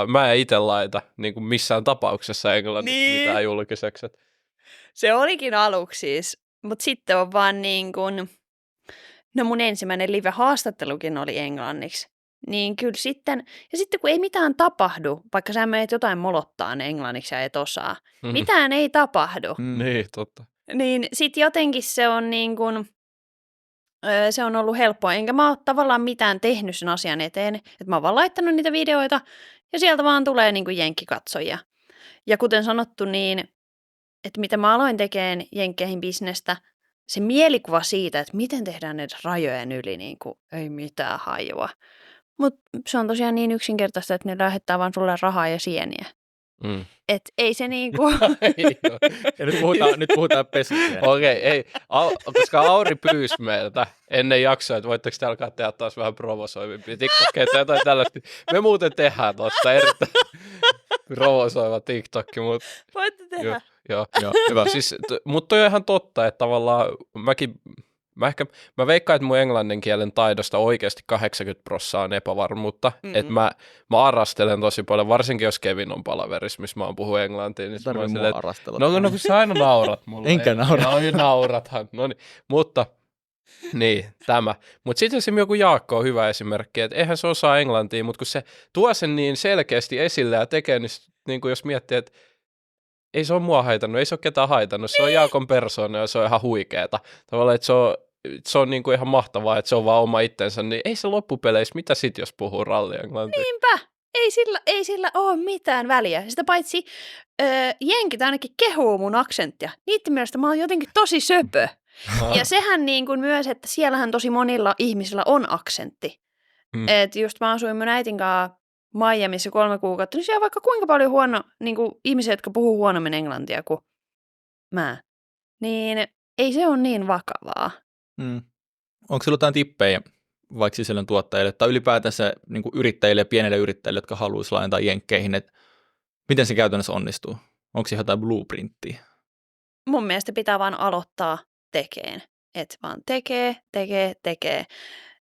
Mä en itse laita niin kuin missään tapauksessa englanniksi mitään julkiseksi. Se olikin aluksi siis, mutta sitten on vaan niin kuin, no mun ensimmäinen live-haastattelukin oli englanniksi. Niin kyllä sitten, ja sitten kun ei mitään tapahdu, vaikka sä menet jotain molottaa englanniksi ja et osaa, mitään ei tapahdu. Niin, totta. Niin sit jotenkin se on niin kuin, se on ollut helppoa, enkä mä ole tavallaan mitään tehnyt sen asian eteen. Että mä oon vaan laittanut niitä videoita ja sieltä vaan tulee niin kuin jenkkikatsojia. Ja kuten sanottu, niin että mitä mä aloin tekemään jenkkeihin bisnestä, se mielikuva siitä, että miten tehdään ne rajojen yli, niin kuin ei mitään hajua. Mutta se on tosiaan niin yksinkertaista, että ne lähettää vaan sulle rahaa ja sieniä. Että ei se niinku... Ja nyt puhutaan pesusia. Okei, ei. Koska Auri pyysi meiltä ennen jaksoa, että voitteko te alkaa tehdä taas vähän provosoivimpia TikTokia tai jotain tällaista. Me muuten tehdään tuosta erittäin provosoiva TikTokki, mutta... Voitte tehdä. Joo, hyvä. Siis, mutta toi on ihan totta, että tavallaan mä veikkaan, että mun englannin kielen taidosta oikeasti 80% on epävarmuutta. Että mä arastelen tosi paljon, varsinkin jos Kevin on palaverissa, missä mä oon puhunut englantia. Niin tarvii mua arastella. No kun sä aina naurat mulle. Enkä naura. No naurathan. No niin. Mutta niin, tämä. Mutta sitten esimerkiksi joku Jaakko on hyvä esimerkki, että eihän se osaa englantia, mutta kun se tuo sen niin selkeästi esille ja tekee, niin kuin jos miettii, että ei se ole mua haitannut, ei se ole ketään haitannut, se on Jaakon persoona ja se on ihan huikeeta. Tavallaan, että se on niin kuin ihan mahtavaa, että se on vaan oma itsensä, niin ei se loppupeleissä, mitä sit jos puhuu rallienglantia? Niinpä, ei sillä ole mitään väliä. Sitä paitsi jenkit ainakin kehuu mun aksenttia. Niiden mielestä mä oon jotenkin tosi söpö. Ja sehän niin kuin myös, että siellähän tosi monilla ihmisillä on aksentti. Että just mä asuin mun äitin kanssa Miamiissa 3 kuukautta, niin siellä on vaikka kuinka paljon niin kuin ihmisiä, jotka puhuu huonommin englantia kuin mä. Niin ei se ole niin vakavaa. Onko sinulla jotain tippejä vaikka sisällön tuottajille tai ylipäätänsä niin kuin yrittäjille ja pienille yrittäjille, jotka haluaisivat laajentaa jenkkeihin, että miten se käytännössä onnistuu? Onko siihen jotain blueprinttiä? Mun mielestä pitää vaan aloittaa tekeen. Että vaan tekee.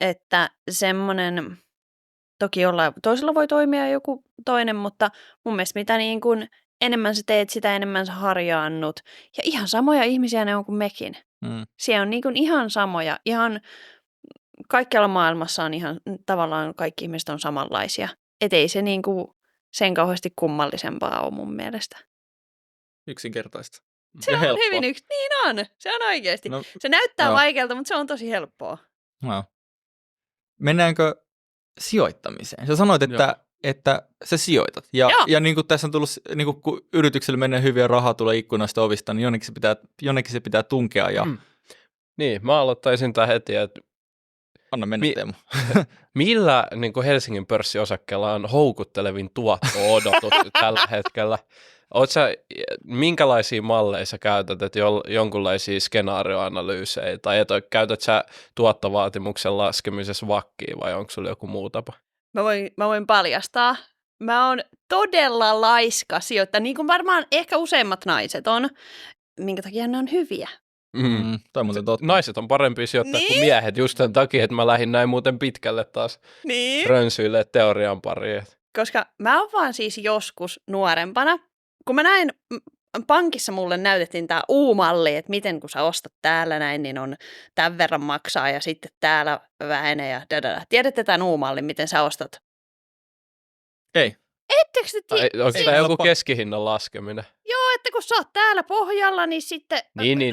Että semmoinen, toki toisella voi toimia joku toinen, mutta mun mielestä mitä niin kuin enemmän sä teet, sitä enemmän sä harjaannut. Ja ihan samoja ihmisiä ne on kuin mekin. Siellä on niin kuin ihan samoja, ihan kaikkialla maailmassa on ihan tavallaan kaikki ihmiset on samanlaisia. Et ei se niin kuin sen kauheasti kummallisempaa ole mun mielestä. Yksinkertaista. Se on helppoa. Hyvin niin on. Se on oikeasti. No, se näyttää vaikealta, mutta se on tosi helppoa. No. Mennäänkö sijoittamiseen? Sä sanoit, että sä sijoitat. Ja niin kuin tässä on tullut, niin kuin kun yrityksellä menee hyviä, rahaa tulee ikkunasta ovista, niin jonnekin se pitää tunkea. Ja... Niin, mä aloittaisin tämän heti, että anna mennä, Teemu. Millä niin kuin Helsingin pörssiosakkeella on houkuttelevin tuotto-odotus tällä hetkellä? Minkälaisia malleja sä käytät, että jonkunlaisia skenaarioanalyysejä, tai käytät sä tuottovaatimuksen laskemisessa vakkiin, vai onko sulla joku muu tapa? Mä voin paljastaa. Mä oon todella laiska sijoittaja, niin kuin varmaan ehkä useimmat naiset on, minkä takia ne on hyviä. Naiset on parempia sijoittajia kuin miehet just sen takia, että mä lähdin näin muuten pitkälle taas rönsyille teorian pariin. Koska mä oon vaan siis joskus nuorempana, kun mä näin pankissa mulle näytettiin tää U-malli, että miten kun sä ostat täällä näin, niin on tämän verran maksaa ja sitten täällä vähenee ja dadada. Tiedätte tämän U-mallin, miten sä ostat? Ei. Ettekö te tiedä? Onko tämä joku keskihinnan laskeminen? Joo, että kun sä oot täällä pohjalla, niin sitten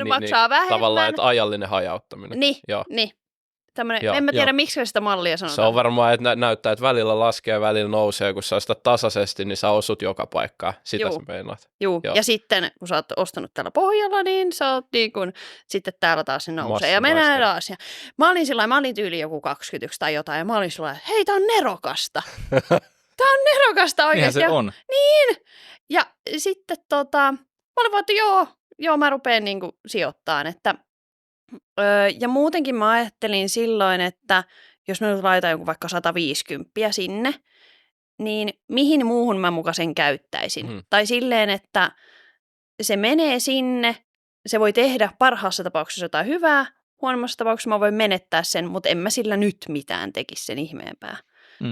maksaa vähemmän. Tavallaan, että ajallinen hajauttaminen. Niin. Tämmönen, en mä tiedä, miksi sitä mallia sanotaan. Se on varmaan, että näyttää, että välillä laskee ja välillä nousee, kun sä ostat tasaisesti, niin sä osut joka paikkaan. Sitä sä meinaat. Joo, ja sitten kun sä oot ostanut täällä pohjalla, niin sä oot niin kun, sitten täällä taas se nousee ja mennään taas. Ja mä olin tyyli joku 21 tai jotain, ja mä olin sillä että hei, tää on nerokasta. Tää on nerokasta oikeasti. Niinhän se on. Niin. Ja sitten mä olin vaan, että joo, mä rupeen niin kuin sijoittamaan, että ja muutenkin mä ajattelin silloin, että jos mä nyt laitan joku vaikka 150 sinne, niin mihin muuhun mä muka sen käyttäisin? Tai silleen, että se menee sinne, se voi tehdä parhaassa tapauksessa jotain hyvää, huonommassa tapauksessa mä voin menettää sen, mutta en mä sillä nyt mitään tekisi sen ihmeempää.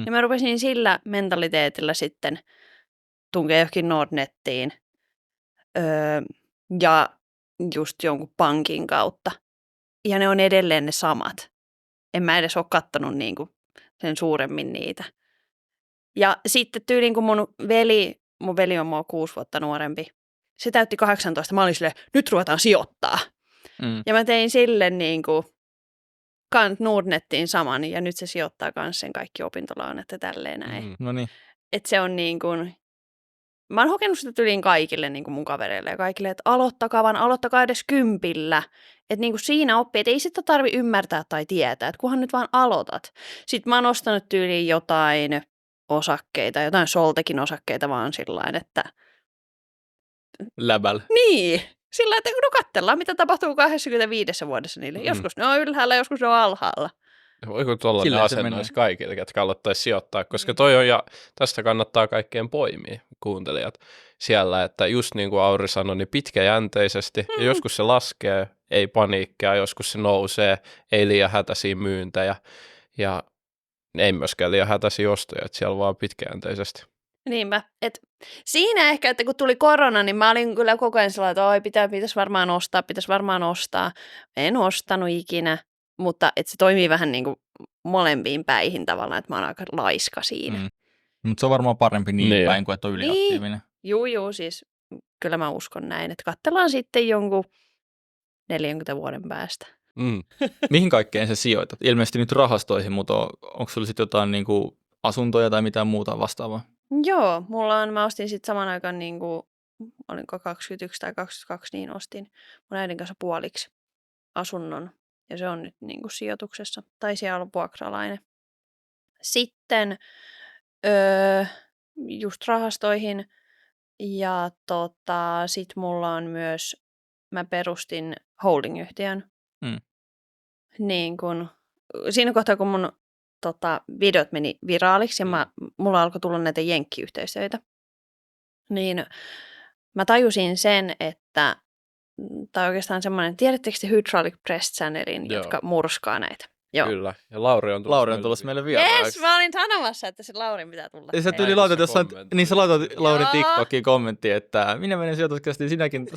Ja mä rupesin sillä mentaliteetillä sitten tunkea johonkin Nordnettiin ja just jonkun pankin kautta. Ja ne on edelleen ne samat. En mä edes ole kattonut niinku sen suuremmin niitä. Ja sitten tyyliin kun mun veli on mua 6 vuotta nuorempi. Se täytti 18. Mä olin silleen, nyt ruvetaan sijoittaa. Ja mä tein sille niinku Nordnettiin saman ja nyt se sijoittaa myös sen kaikki opintolainat ja tälleen näin. No niin. Että se on niin kuin, mä oon hokenut sitä tyliin kaikille niin kuin mun kavereille ja kaikille, että aloittakaa edes 10. Että niin kuin siinä oppii, että ei sitä tarvi ymmärtää tai tietää, että kunhan nyt vaan aloitat. Sitten mä oon ostanut tyyliin jotain osakkeita, jotain Soltekin osakkeita vaan sillain, että Läbäl. niin, sillä että no katsellaan, mitä tapahtuu 25 vuodessa niille. Joskus ne on ylhäällä, joskus ne on alhaalla. Voiko tuollainen Silleen se asenne menee. olisi kaikille, jotka aloittaisi sijoittaa, koska toi on, ja tästä kannattaa kaikkien poimia, kuuntelijat, siellä, että just niin kuin Auri sanoi, niin pitkäjänteisesti, ja joskus se laskee, ei paniikkia, joskus se nousee, ei liian hätäisiä myyntejä, ja ei myöskään liian hätäisiä ostoja, että siellä vaan pitkäjänteisesti. Niinpä. Et siinä ehkä, että kun tuli korona, niin mä olin kyllä koko ajan sellainen, että oi, pitäisi varmaan ostaa. En ostanut ikinä, mutta et se toimii vähän niin kuin molempiin päihin tavallaan, että mä oon aika laiska siinä. Mutta se on varmaan parempi niin päin kuin että on Niin. yliaktiivinen. Juu, siis kyllä mä uskon näin, että katsellaan sitten jonkun 40 vuoden päästä. Mihin kaikkeen sä sijoitat? Ilmeisesti nyt rahastoihin, mutta onko sulla sitten jotain niin kuin asuntoja tai mitään muuta vastaavaa? Joo, mä ostin sitten saman aikaan, niin kuin, olinko 21 tai 22, niin ostin mun äidin kanssa puoliksi asunnon. Ja se on nyt niin kuin sijoituksessa. Tai siellä on vuokralainen. Sitten just rahastoihin. Ja sit mulla on myös, mä perustin holding-yhtiön. Niin kun, siinä kohtaa, kun mun videot meni viraaliksi ja mulla alkoi tulla näitä jenkkiyhteisöitä, niin mä tajusin sen, että tai oikeastaan semmoinen, tiedättekö te Hydraulic Press Channelin, jotka murskaa näitä? Joo. Kyllä, ja Lauri on tulossa meille vieraaksi. Yes, mä olin sanomassa, että se Laurin pitää tulla. Ja sä tyyli laitat jossain, niin sä laitat Laurin TikTokiin kommentti, että minä menen sijoituskästiin sinäkin.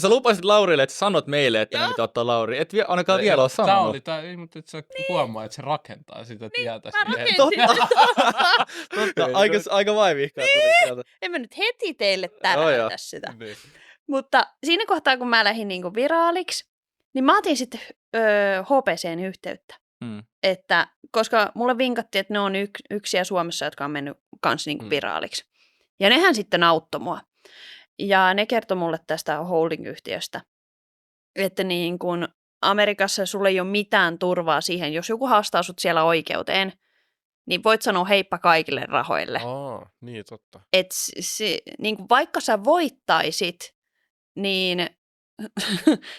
Sä lupasit Laurille, että sanot meille, että ne pitää ottaa Lauri. Et ainakaan vielä ole sanonut. Ei, mutta et sä huomaa, että se rakentaa sitä tietä siihen. Totta, aika vaivihkaa tuli sieltä. En mä nyt heti teille täräytä sitä. Niin. Mutta siinä kohtaa, kun mä lähdin niinku viraaliksi, niin mä otin sitten HPC:n yhteyttä. Että, koska mulle vinkattiin, että ne on yksiä Suomessa, jotka on mennyt kanssa niinku viraaliksi. Ja nehän sitten auttoi mua. Ja ne kertoi mulle tästä holding-yhtiöstä, että niin kun Amerikassa sulle ei ole mitään turvaa siihen, jos joku haastaa sut siellä oikeuteen, niin voit sanoa heippa kaikille rahoille. Niin totta. Et niin kun vaikka sä voittaisit, niin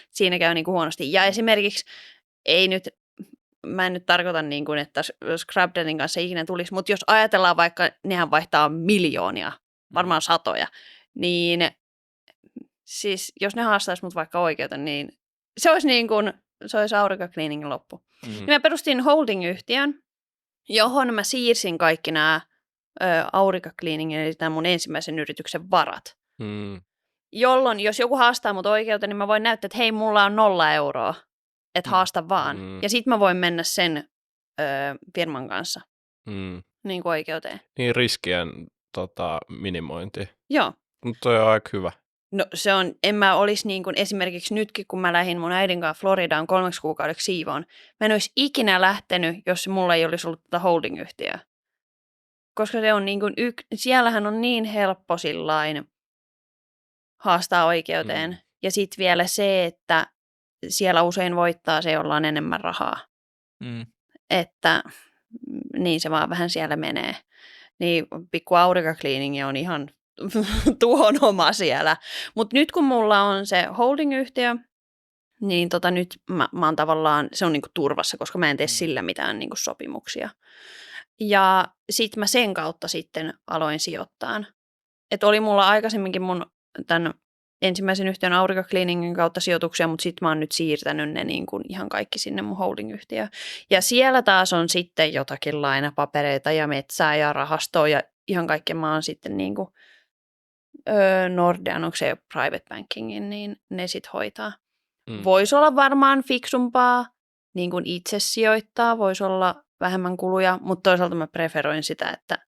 siinä käy niin kuin huonosti. Ja esimerkiksi mä en nyt tarkoita niin kuin, että Scrubdaddyn kanssa ikinä tulisi, mutta jos ajatellaan vaikka, nehän vaihtaa miljoonia, varmaan satoja, niin siis jos ne haastaisi mut vaikka oikeuteen, niin se olisi niin kuin, se olisi Auriga Cleaningin loppu. Niin mä perustin holding-yhtiön, johon mä siirsin kaikki nämä Auriga Cleaningin, eli tämän mun ensimmäisen yrityksen varat. Jolloin, jos joku haastaa mut oikeuteen, niin mä voin näyttää, että hei, mulla on 0 euroa, että haasta vaan. Ja sit mä voin mennä sen firman kanssa niin kuin oikeuteen. Niin riskien minimointi. Joo. Mutta toi on aika hyvä. No se on, en mä olisi niin kuin esimerkiksi nytkin, kun mä lähdin mun äidin kanssa Floridaan 3 kuukaudeksi siivoon. Mä en olisi ikinä lähtenyt, jos mulla ei olisi ollut tätä holding-yhtiöä. Koska se on niin kuin siellähän on niin helppo sillain haastaa oikeuteen. Ja sitten vielä se, että siellä usein voittaa se, jolla on enemmän rahaa. Että niin se vaan vähän siellä menee. Niin pikku Auriga Cleaning on ihan tuhon oma siellä. Mutta nyt kun mulla on se holding-yhtiö, niin nyt mä oon tavallaan, se on niinku turvassa, koska mä en tee sillä mitään niinku sopimuksia. Ja sit mä sen kautta sitten aloin sijoittaa. Että oli mulla aikaisemminkin mun tämän ensimmäisen yhtiön Auriga Cleaningin kautta sijoituksia, mutta sitten mä oon nyt siirtänyt ne niin kuin ihan kaikki sinne mun holding-yhtiöön. Ja siellä taas on sitten jotakin lainapapereita ja metsää ja rahastoa ja ihan kaikkea mä oon sitten niin kuin Nordean, onko se private bankingin, niin ne sitten hoitaa. Voisi olla varmaan fiksumpaa niin kuin itse sijoittaa, voisi olla vähemmän kuluja, mutta toisaalta mä preferoin sitä, että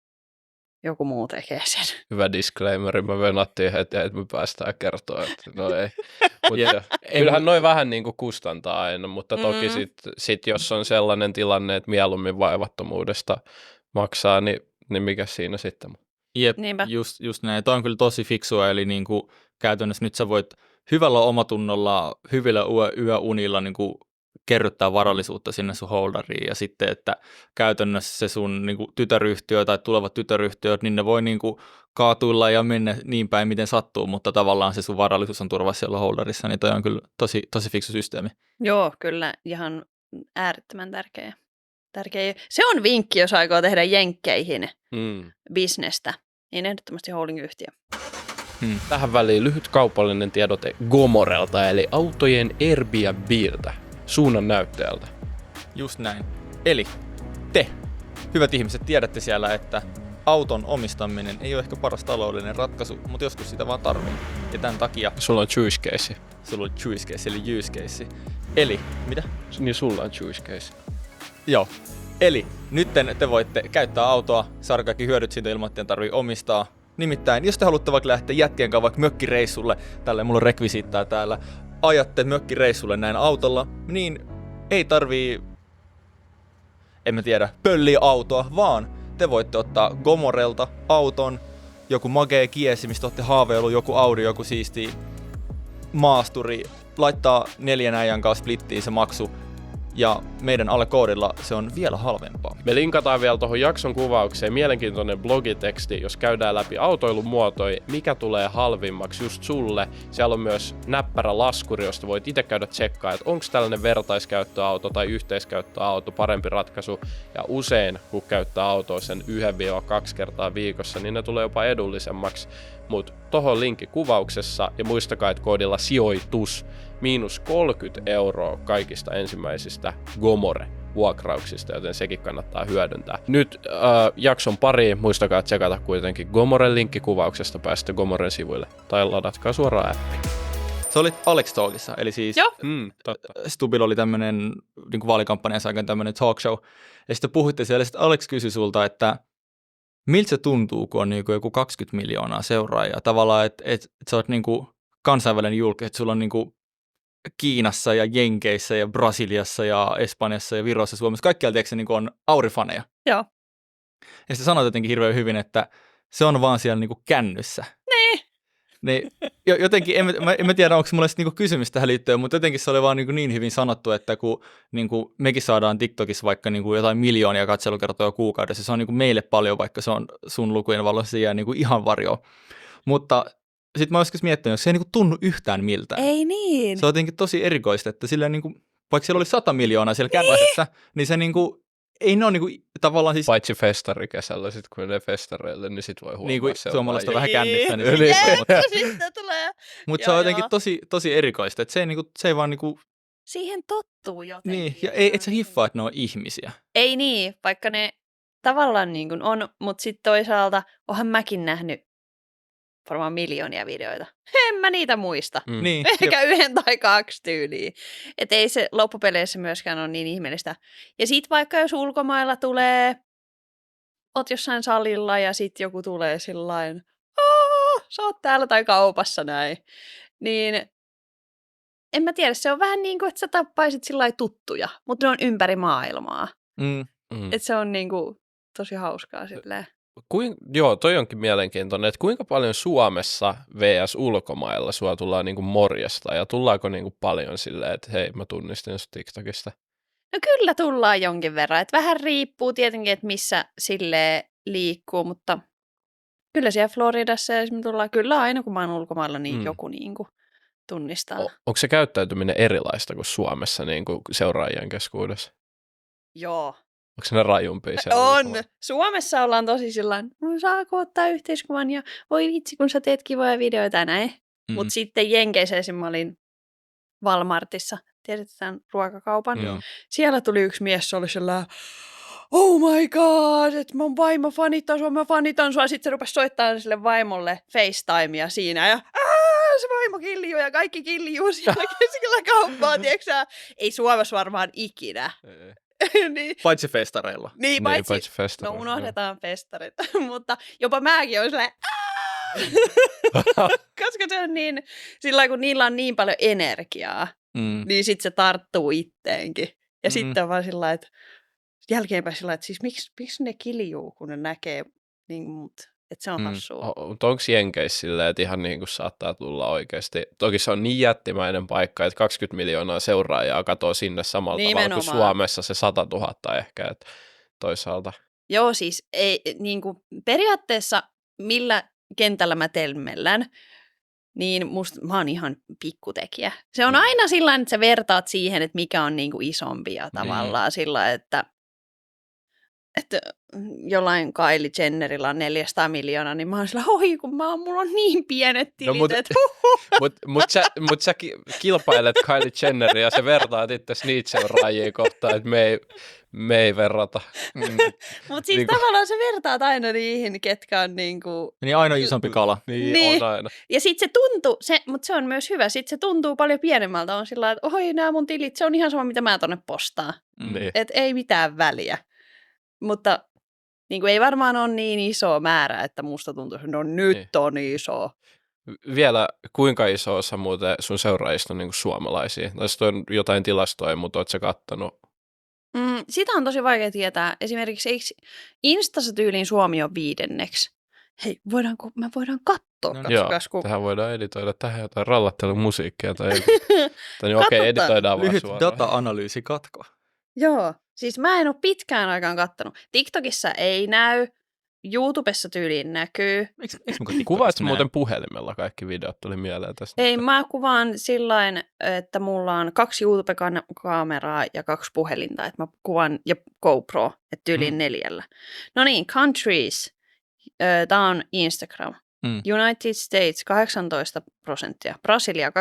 joku muu tekee sen. Hyvä disclaimer, me venattiin heti, että me päästään kertoa, että no ei. Mutta kyllähän noin vähän niin kuin kustantaa aina, mutta toki sit jos on sellainen tilanne, että mieluummin vaivattomuudesta maksaa, niin mikä siinä sitten? Jep, just näin. Tämä on kyllä tosi fiksua, eli niin kuin käytännössä nyt sä voit hyvällä omatunnolla, hyvillä yöunilla niin kuin kerryttää varallisuutta sinne sun holderiin, ja sitten, että käytännössä se sun niin kuin tytäryhtiö tai tulevat tytäryhtiöt, niin ne voi niin kuin kaatuilla ja mennä niin päin, miten sattuu, mutta tavallaan se sun varallisuus on turvassa siellä holderissa, niin toi on kyllä tosi fiksu systeemi. Joo, kyllä ihan äärettömän tärkeä. Se on vinkki, jos aikoo tehdä jenkkeihin bisnestä, niin ehdottomasti holding-yhtiö. Tähän väliin lyhyt kaupallinen tiedote Gomorelta, eli autojen Airbnbiltä, suunnan näyttäjältä. Just näin. Eli te, hyvät ihmiset, tiedätte siellä, että auton omistaminen ei ole ehkä paras taloudellinen ratkaisu, mutta joskus sitä vaan tarvii. Ja tämän takia... Sulla on choice case. Sulla on choice case, eli use case. Eli, mitä? Niin sulla on choice case. Joo. Eli nyt te voitte käyttää autoa, saada kaikki hyödyt siitä ilman, että tarvii omistaa. Nimittäin, jos te haluatte vaikka lähteä jätkien kanssa vaikka mökkireissulle, tälleen mulla on rekvisiittaa täällä, ajatte mökkireissulle näin autolla, niin ei tarvii, en mä tiedä, pölliä autoa, vaan te voitte ottaa Gomorelta auton, joku magee kiesi, mistä olette haaveillut, joku Audi, joku siisti maasturi, laittaa 4 äijän kanssa splittiin se maksu, ja meidän alle koodilla se on vielä halvempaa. Me linkataan vielä tuohon jakson kuvaukseen mielenkiintoinen blogiteksti, jos käydään läpi autoilun muotoja, mikä tulee halvimmaksi just sulle. Siellä on myös näppärä laskuri, josta voit itse käydä tsekkaa, että onko tällainen vertaiskäyttöauto tai yhteiskäyttöauto parempi ratkaisu. Ja usein, kun käyttää autoa sen 1-2 kertaa viikossa, niin ne tulee jopa edullisemmaksi. Mutta tohon linkki kuvauksessa, ja muistakaa, että koodilla sijoitus -30 € kaikista ensimmäisistä Gomore-vuokrauksista, joten sekin kannattaa hyödyntää. Nyt jakson pariin, muistakaa tsekata kuitenkin Gomoren linkki kuvauksesta, pääsette Gomoren sivuille, tai ladatkaa suoraan appi. Se oli Alex Talkissa, eli siis Stubilla oli tämmöinen niin vaalikampanjansa aikana tämmöinen talk show, ja sitten puhuitte siellä, että Alex kysyi sulta, että miltä se tuntuu, kun on niin joku 20 miljoonaa seuraajaa? Tavallaan, että sä oot niin kansainvälinen julkis, että sulla on niin Kiinassa ja Jenkeissä ja Brasiliassa ja Espanjassa ja Virossa, Suomessa, kaikkialta niin on aurifaneja. Joo. Ja sitten sanoit jotenkin hirveän hyvin, että se on vaan siellä niin kännyssä. Niin, jotenkin, en mä tiedä, onko mulla sitten kysymys tähän liittyen, mutta jotenkin se oli vaan niin hyvin sanottu, että kun mekin saadaan TikTokissa vaikka jotain miljoonia katselukertoja kuukaudessa, se on meille paljon, vaikka se on sun lukujen valossa jää ihan varjoon. Mutta sitten mä joskus miettinyt, että se ei tunnu yhtään miltään. Ei niin. Se on jotenkin tosi erikoista, että sillä vaikka siellä oli 100 miljoonaa siellä kännyssä, niin se ei ne ole tavallaan siis... Paitsi festarikesällä, sit kun ne festareille, niin sit voi huomaa. Niin kuin suomalaista vähän kännissä. Mutta se on jotenkin tosi erikoista, että se ei vaan siihen tottuu jotenkin. Niin, ja et sä hiffaa, että ne on ihmisiä. Ei niin, vaikka ne tavallaan niin kuin on, mutta sitten toisaalta oonhan mäkin nähnyt varmaan miljoonia videoita. En mä niitä muista. Niin, ehkä 1 tai 2 tyyliä. Että ei se loppupeleissä myöskään ole niin ihmeellistä. Ja sit vaikka jos ulkomailla tulee, oot jossain salilla ja sit joku tulee sillain, sä oot täällä tai kaupassa näin. Niin en mä tiedä, se on vähän niin kuin, että sä tappaisit sillain tuttuja, mutta ne on ympäri maailmaa. Että se on niin kuin tosi hauskaa silleen. Joo, toi onkin mielenkiintoinen, että kuinka paljon Suomessa vs. ulkomailla sua tullaan niinku morjesta ja tullaanko niinku paljon silleen, että hei, mä tunnistin sut TikTokista? No kyllä tullaan jonkin verran, että vähän riippuu tietenkin, että missä silleen liikkuu, mutta kyllä siellä Floridassa esimerkiksi tullaan kyllä aina, kun mä oon ulkomailla, niin joku niinku tunnistaa. Onko se käyttäytyminen erilaista kuin Suomessa niinku seuraajien keskuudessa? Joo. Onko ne rajumpia siellä? On. Suomessa ollaan tosi sillain, saako ottaa yhteiskuvan ja voi vitsi, kun sä teet kivoja videoita näin. Mutta sitten Jenkeissä esimerkiksi mä olin Walmartissa, tiedetään ruokakaupan. Siellä tuli yksi mies, se oli sellainen, oh my god, että mun vaimo fanittaa sua, mä fanitan sua. Sitten se rupesi soittamaan sille vaimolle FaceTimea siinä ja se vaimo kiljuu ja kaikki kiljuu siellä keskellä kauppaa, tiedätkö? Ei Suomessa varmaan ikinä. niin. Paitsi festareilla. Niin, paitsi festareilla. No unohdetaan festarit, mutta jopa mäkin olen silleen, koska se on niin, sillä kun niillä on niin paljon energiaa, niin sitten se tarttuu itteenkin. Ja sitten on vaan sillä että jälkeenpäin sillä että siis miksi ne kiljuu, kun ne näkee niin mut. Että se on hassua. Mutta onko Jenkeissä silleen, että ihan niin kuin saattaa tulla oikeasti? Toki se on niin jättimäinen paikka, että 20 miljoonaa seuraajaa katoo sinne samalla tavalla kuin Suomessa se 100 000 ehkä, että toisaalta. Joo, siis ei, niin kuin periaatteessa millä kentällä mä telmellän, niin mä oon ihan pikkutekijä. Se on aina sillä että sä vertaat siihen, että mikä on niin kuin isompia tavallaan sillä, että jollain Kylie Jennerillä on 400 miljoonaa, niin mä oon sillä, kun mulla on niin pienet tilit, Mutta sä kilpailet Kylie Jenneria ja sä vertaat itse niitä seuraajia kohtaan, että me ei verrata. Mutta siis tavallaan sä vertaat aina niihin, ketkä on niinku... Niin aina isompi kala. Niin. On aina. Ja sit se tuntuu, mutta se on myös hyvä, sit se tuntuu paljon pienemmältä. On sillä että nämä mun tilit, se on ihan sama, mitä mä tonne postaan. Että ei mitään väliä. Mutta niin kuin ei varmaan ole niin iso määrä, että musta tuntuu, että nyt on iso. Vielä kuinka iso osa muuten sun seuraajista on niin kuin suomalaisia? Tästä on jotain tilastoja, mutta ootko sä kattonut? Sitä on tosi vaikea tietää. Esimerkiksi Instassa tyyliin Suomi on 5. Hei, me voidaan katsoa. No, joo, tähän voidaan editoida tähän jotain rallattelumusiikkia. Niin okei, editoidaan vaan lyhyt suoraan. data-analyysi katko. Joo, siis mä en ole pitkään aikaan kattonut. TikTokissa ei näy, YouTubessa tyyliin näkyy. Kuvaatko muuten puhelimella kaikki videot, tuli mieleen tästä? Ei, mä kuvaan sillain, että mulla on 2 YouTube-kameraa ja 2 puhelinta, että mä kuvaan ja GoPro, että tyyliin 4. No niin, countries, tää on Instagram. United States 18%, Brasilia 12%.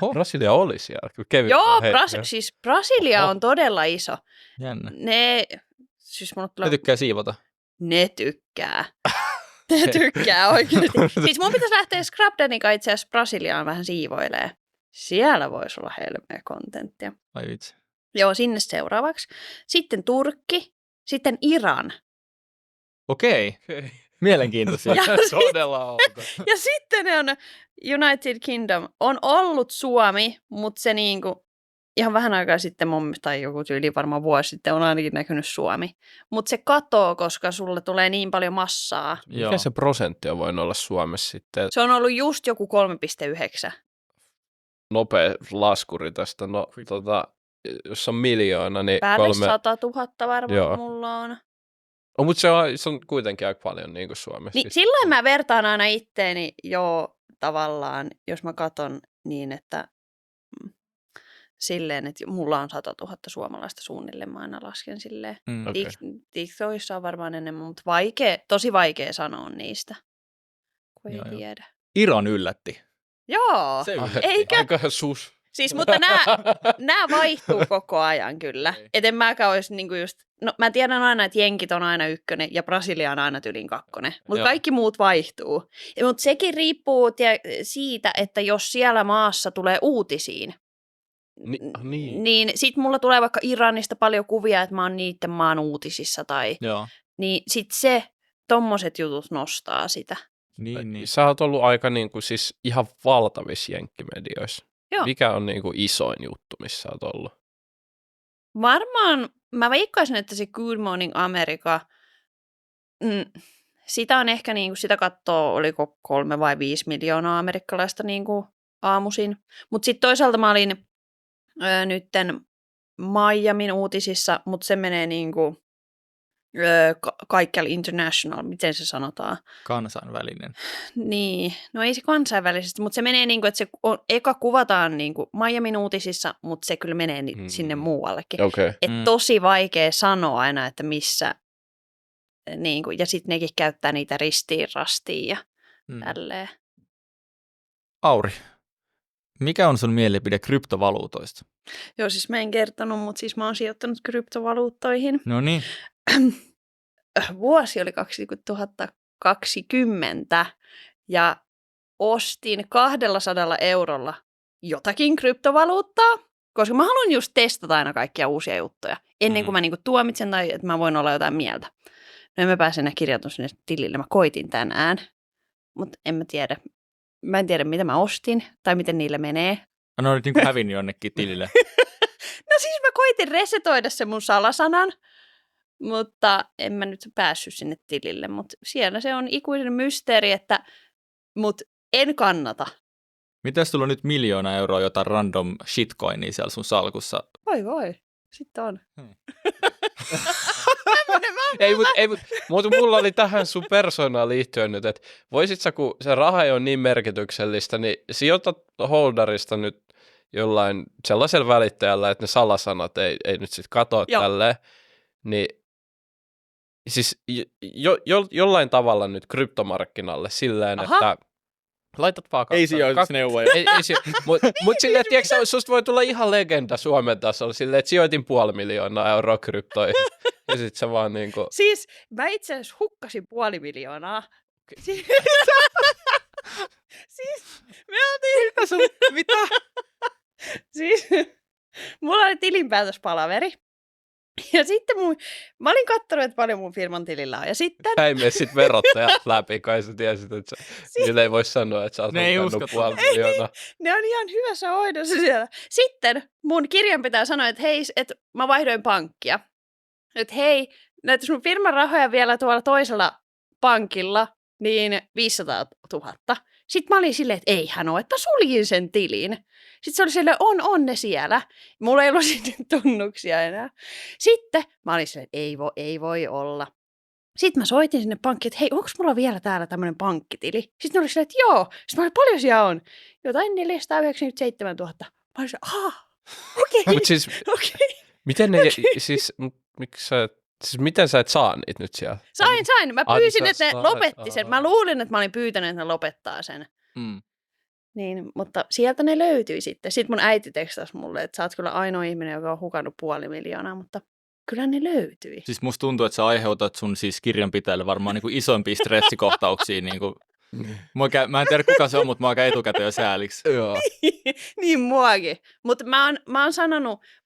Oho, Brasilia oli siellä. Joo, siis Brasilia on todella iso. Jännä. Ne tykkää siivota. Ne tykkää. Ne tykkää oikeasti. Siis mun pitäisi lähteä Scrapdanika itse asiassa Brasiliaan vähän siivoilee. Siellä voisi olla helmeä kontenttia. Ai vitsi. Joo, sinne seuraavaksi. Sitten Turkki, sitten Iran. Okei. Mielenkiintoisia. Todella outo. Ja sitten on United Kingdom. On ollut Suomi, mutta se niinku ihan vähän aikaa sitten, tai joku tyyli varmaan vuosi sitten, on ainakin näkynyt Suomi. Mutta se katoo, koska sulle tulee niin paljon massaa. Mikä se prosentti on voinut olla Suomessa sitten? Se on ollut just joku 3,9. Nopea laskuri tästä. No, jos on 1 miljoona, niin päälle 100 000 varmaan mulla on. Mutta se on kuitenkin aika paljon niin kuin Suomessa. Niin, silloin mä vertaan aina itteeni jo tavallaan, jos mä katon niin, että silleen, että mulla on 100 000 suomalaista suunnilleen, mä aina lasken silleen. TikTokissa on varmaan enemmän, mutta tosi vaikea sanoa niistä, kun ei tiedä. Iran yllätti. Joo, eikä? Aika sus. Siis, mutta nämä vaihtuu koko ajan kyllä. Et en mäkään olisi niinku just, no mä tiedän aina, että jenkit on aina 1 ja Brasilia on aina tyylin 2, mutta kaikki muut vaihtuu. Mutta sekin riippuu siitä, että jos siellä maassa tulee uutisiin, niin sit mulla tulee vaikka Iranista paljon kuvia, että mä oon niiden maan uutisissa niin sit tommoset jutut nostaa sitä. Niin. Sä oot ollut aika niinku siis ihan valtavissa jenkkimedioissa. Joo. Mikä on niinku isoin juttu, missä sä oot ollut? Varmaan, mä veikkaisin, että se Good Morning America, sitä on ehkä niinku, sitä katsoo, oliko 3 vai 5 miljoonaa amerikkalaista niinku aamuisin. Mutta sitten toisaalta mä olin nytten Miamin uutisissa, mutta se menee niinku kaikkialla international, miten se sanotaan? Kansainvälinen. Niin, no ei se kansainvälisesti, mutta se menee niin kuin, että se eka kuvataan niin kuin Miamin uutisissa, mutta se kyllä menee sinne muuallekin. Okay. Että tosi vaikea sanoa aina, että missä, niin kuin, ja sitten nekin käyttää niitä ristiin rastiin ja tälleen. Auri, mikä on sun mielipide kryptovaluutoista? Joo, siis mä en kertonut, mutta siis mä oon sijoittanut kryptovaluuttoihin. No niin. Vuosi oli 2020 ja ostin 200 eurolla jotakin kryptovaluuttaa. Koska mä haluan just testata aina kaikkia uusia juttuja, ennen kuin mä niinku tuomitsen tai että mä voin olla jotain mieltä. No en mä pääse enää kirjautumaan sinne tilille. Mä koitin tänään, mutta mä en tiedä, mitä mä ostin tai miten niille menee. No olet niin kuin hävinnyt jonnekin tilille. No siis mä koitin resetoida sen mun salasanan, mutta en mä nyt päässyt sinne tilille. Mutta siellä se on ikuinen mysteeri, mut en kannata. Mitäs sulla on nyt 1 000 000 euroa jotain random shitcoinia siellä sun salkussa? Voi. Sitten on. Mutta mulla oli tähän sun persoonaan liittyen nyt, että voisit sä, kun se raha ei ole niin merkityksellistä, niin sijoitat holdarista nyt jollain sellaisella välittäjällä, että ne salasanat ei nyt sitten katoa tälleen, niin siis jollain tavalla nyt kryptomarkkinalle silleen, että laitat vaan ei sijoitusneuvoja. Mutta silleen, tiedätkö, susta voi tulla ihan legenda Suomen tasolla silleen, että sijoitin 500 000 euroa kryptoihin. Ja sit sä vaan niinku... Siis mä itse asiassa hukkasin 500 000. Siis me oltiin... Mitä? Siis mulla oli tilinpäätöspalaveri. Ja sitten mä olin katsonut, että paljon mun firman tilillä on. Ja sitten... Ei mene sit verottajat läpi, kai sä tiesit, että niille ei voi sanoa, että sä oot ottanut 500 000. Ne on ihan hyvässä hoidossa siellä. Sitten mun kirjanpitäjä sanoi, että hei, että mä vaihdoin pankkia. Että hei, näyttäisi mun firman rahoja vielä tuolla toisella pankilla, niin 500 000. Sitten mä olin silleen, että eihän ole, että suljin sen tilin. Sitten se oli silleen, on ne siellä. Mulla ei ollut sitten tunnuksia enää. Sitten mä olin silleen, että ei voi olla. Sitten mä soitin sinne pankkiin, että hei, onko mulla vielä täällä tämmöinen pankkitili? Sitten ne oli silleen, että joo. Sitten mä olin, paljon siellä on? Jotain 497 000. Mä olin silleen, okei. Mutta siis, miten ne, miten sä et saa niitä nyt siellä? Sain. Mä pyysin, että ne lopetti sen. Mä luulin, että mä olin pyytänyt, että ne lopettaa sen. Niin, mutta sieltä ne löytyi sitten. Sitten mun äiti tekstasi mulle, että sä oot kyllä ainoa ihminen, joka on hukannut 500 000, mutta kyllä ne löytyi. Siis musta tuntuu, että sä aiheutat sun siis kirjanpitäjälle varmaan niinku isompia stressikohtauksia. Niinku. Mä en tiedä kuka se on, mutta mä oon aika etukäteen jo sääliksi. Niin muakin. Mutta mä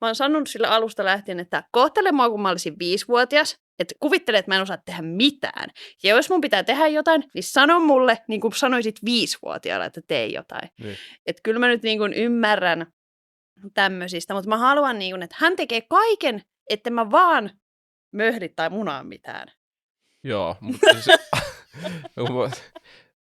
oon sanonut sillä alusta lähtien, että kohtele mua, kun mä olisin 5-vuotias. Että kuvittele, että mä en osaa tehdä mitään. Ja jos mun pitää tehdä jotain, niin sano mulle, niin kuin sanoisit 5-vuotiaalla, että tee jotain. Että kyllä mä nyt niin kuin ymmärrän tämmöisistä, mutta mä haluan, niin kuin, että hän tekee kaiken, että mä vaan möhdit tai munaan mitään. Joo, mutta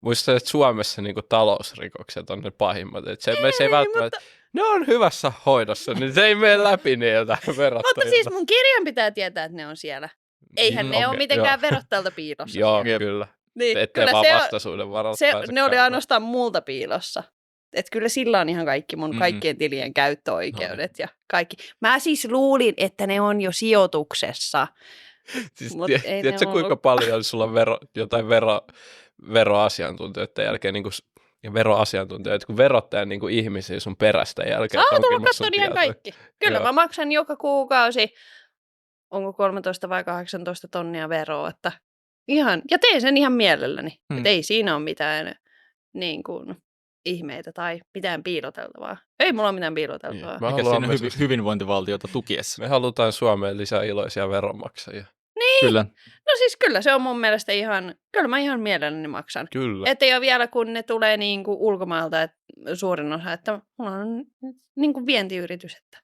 muistan, että Suomessa niin kuin talousrikokset on ne pahimmat. Että se ei välttämättä... Ne on hyvässä hoidossa, niin se ei mene läpi niiltä verottajilta. Mutta siis mun kirjan pitää tietää, että ne on siellä. Eihän ne ole mitenkään verottajalta piilossa. Joo, kyllä. Niin, ettei vaan vastaisuuden varalta ne oli ainoastaan multa piilossa. Että kyllä sillä on ihan kaikki mun kaikkien tilien käyttöoikeudet ja kaikki. Mä siis luulin, että ne on jo sijoituksessa. Siis tiedätkö kuinka paljon sulla on jotain veroasiantuntijoiden jälkeen, niin kuin, ja veroasiantuntijoita, kun verottajan niin kuin ihmisiä sun perästä jälkeen. Saa tulla katsoa ihan kaikki. Kyllä mä maksan joka kuukausi, onko 13 vai 18 tonnia veroa, että ihan, ja teen sen ihan mielelläni. Että ei siinä ole mitään niin kuin ihmeitä tai mitään piiloteltavaa. Ei mulla ole mitään piiloteltavaa. Mikä siinä on hyvinvointivaltiota tukiessa? Me halutaan Suomeen lisää iloisia veronmaksajia. Niin, kyllä. No siis kyllä se on mun mielestä kyllä mä ihan mielelläni maksan. Kyllä. Että jo vielä kun ne tulee niin kuin ulkomailta, että suurin osa, että mulla on niin kuin vientiyritys. Että.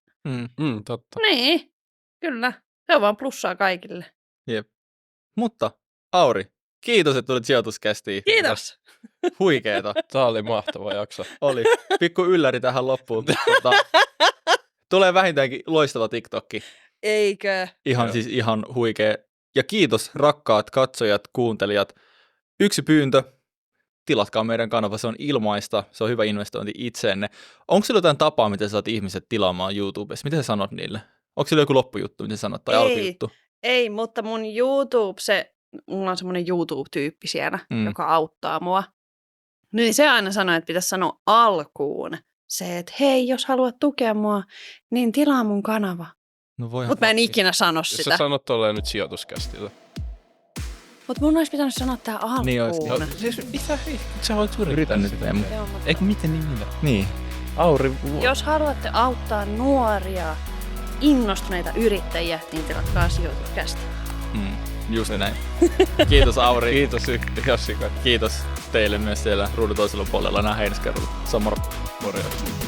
Totta. Niin, kyllä. Se on vaan plussaa kaikille. Jep. Mutta Auri, kiitos, että tulit sijoituskästiin. Kiitos. Huikeeta. Tämä oli mahtava jakso. Oli. Pikku ylläri tähän loppuun. Tulee vähintäänkin loistava TikTokki. Eikö? Siis ihan huikea. Ja kiitos rakkaat katsojat, kuuntelijat. Yksi pyyntö. Tilatkaa meidän kanava, se on ilmaista. Se on hyvä investointi itseenne. Onko sillä jotain tapaa, miten saat ihmiset tilaamaan YouTubessa? Miten sä sanot niille? Onko sillä joku loppujuttu, miten sanot, tai alkujuttu? Ei, mutta mun mulla on semmoinen YouTube-tyyppi siellä, joka auttaa mua. Niin se aina sanoo, että pitäisi sanoa alkuun se, että hei, jos haluat tukea mua, niin tilaa mun kanava. No mutta mä en ikinä sano sitä. Sä sanot tolleen nyt sijoituskästillä. Mutta mun olisi pitänyt sanoa tää alkuun. Niin olisi. Siis mitä? Sä voit yritän nyt. Eikö miten niin minä? Niin. Auri. Jos haluatte auttaa nuoria, innostuneita yrittäjiä, niin tilatkaa sijoituskästä. Just näin. Kiitos Auri. Kiitos Jossika. Kiitos teille myös siellä ruudun toisella puolella. Nähdään ensi kerralla. Samaro. Morjens.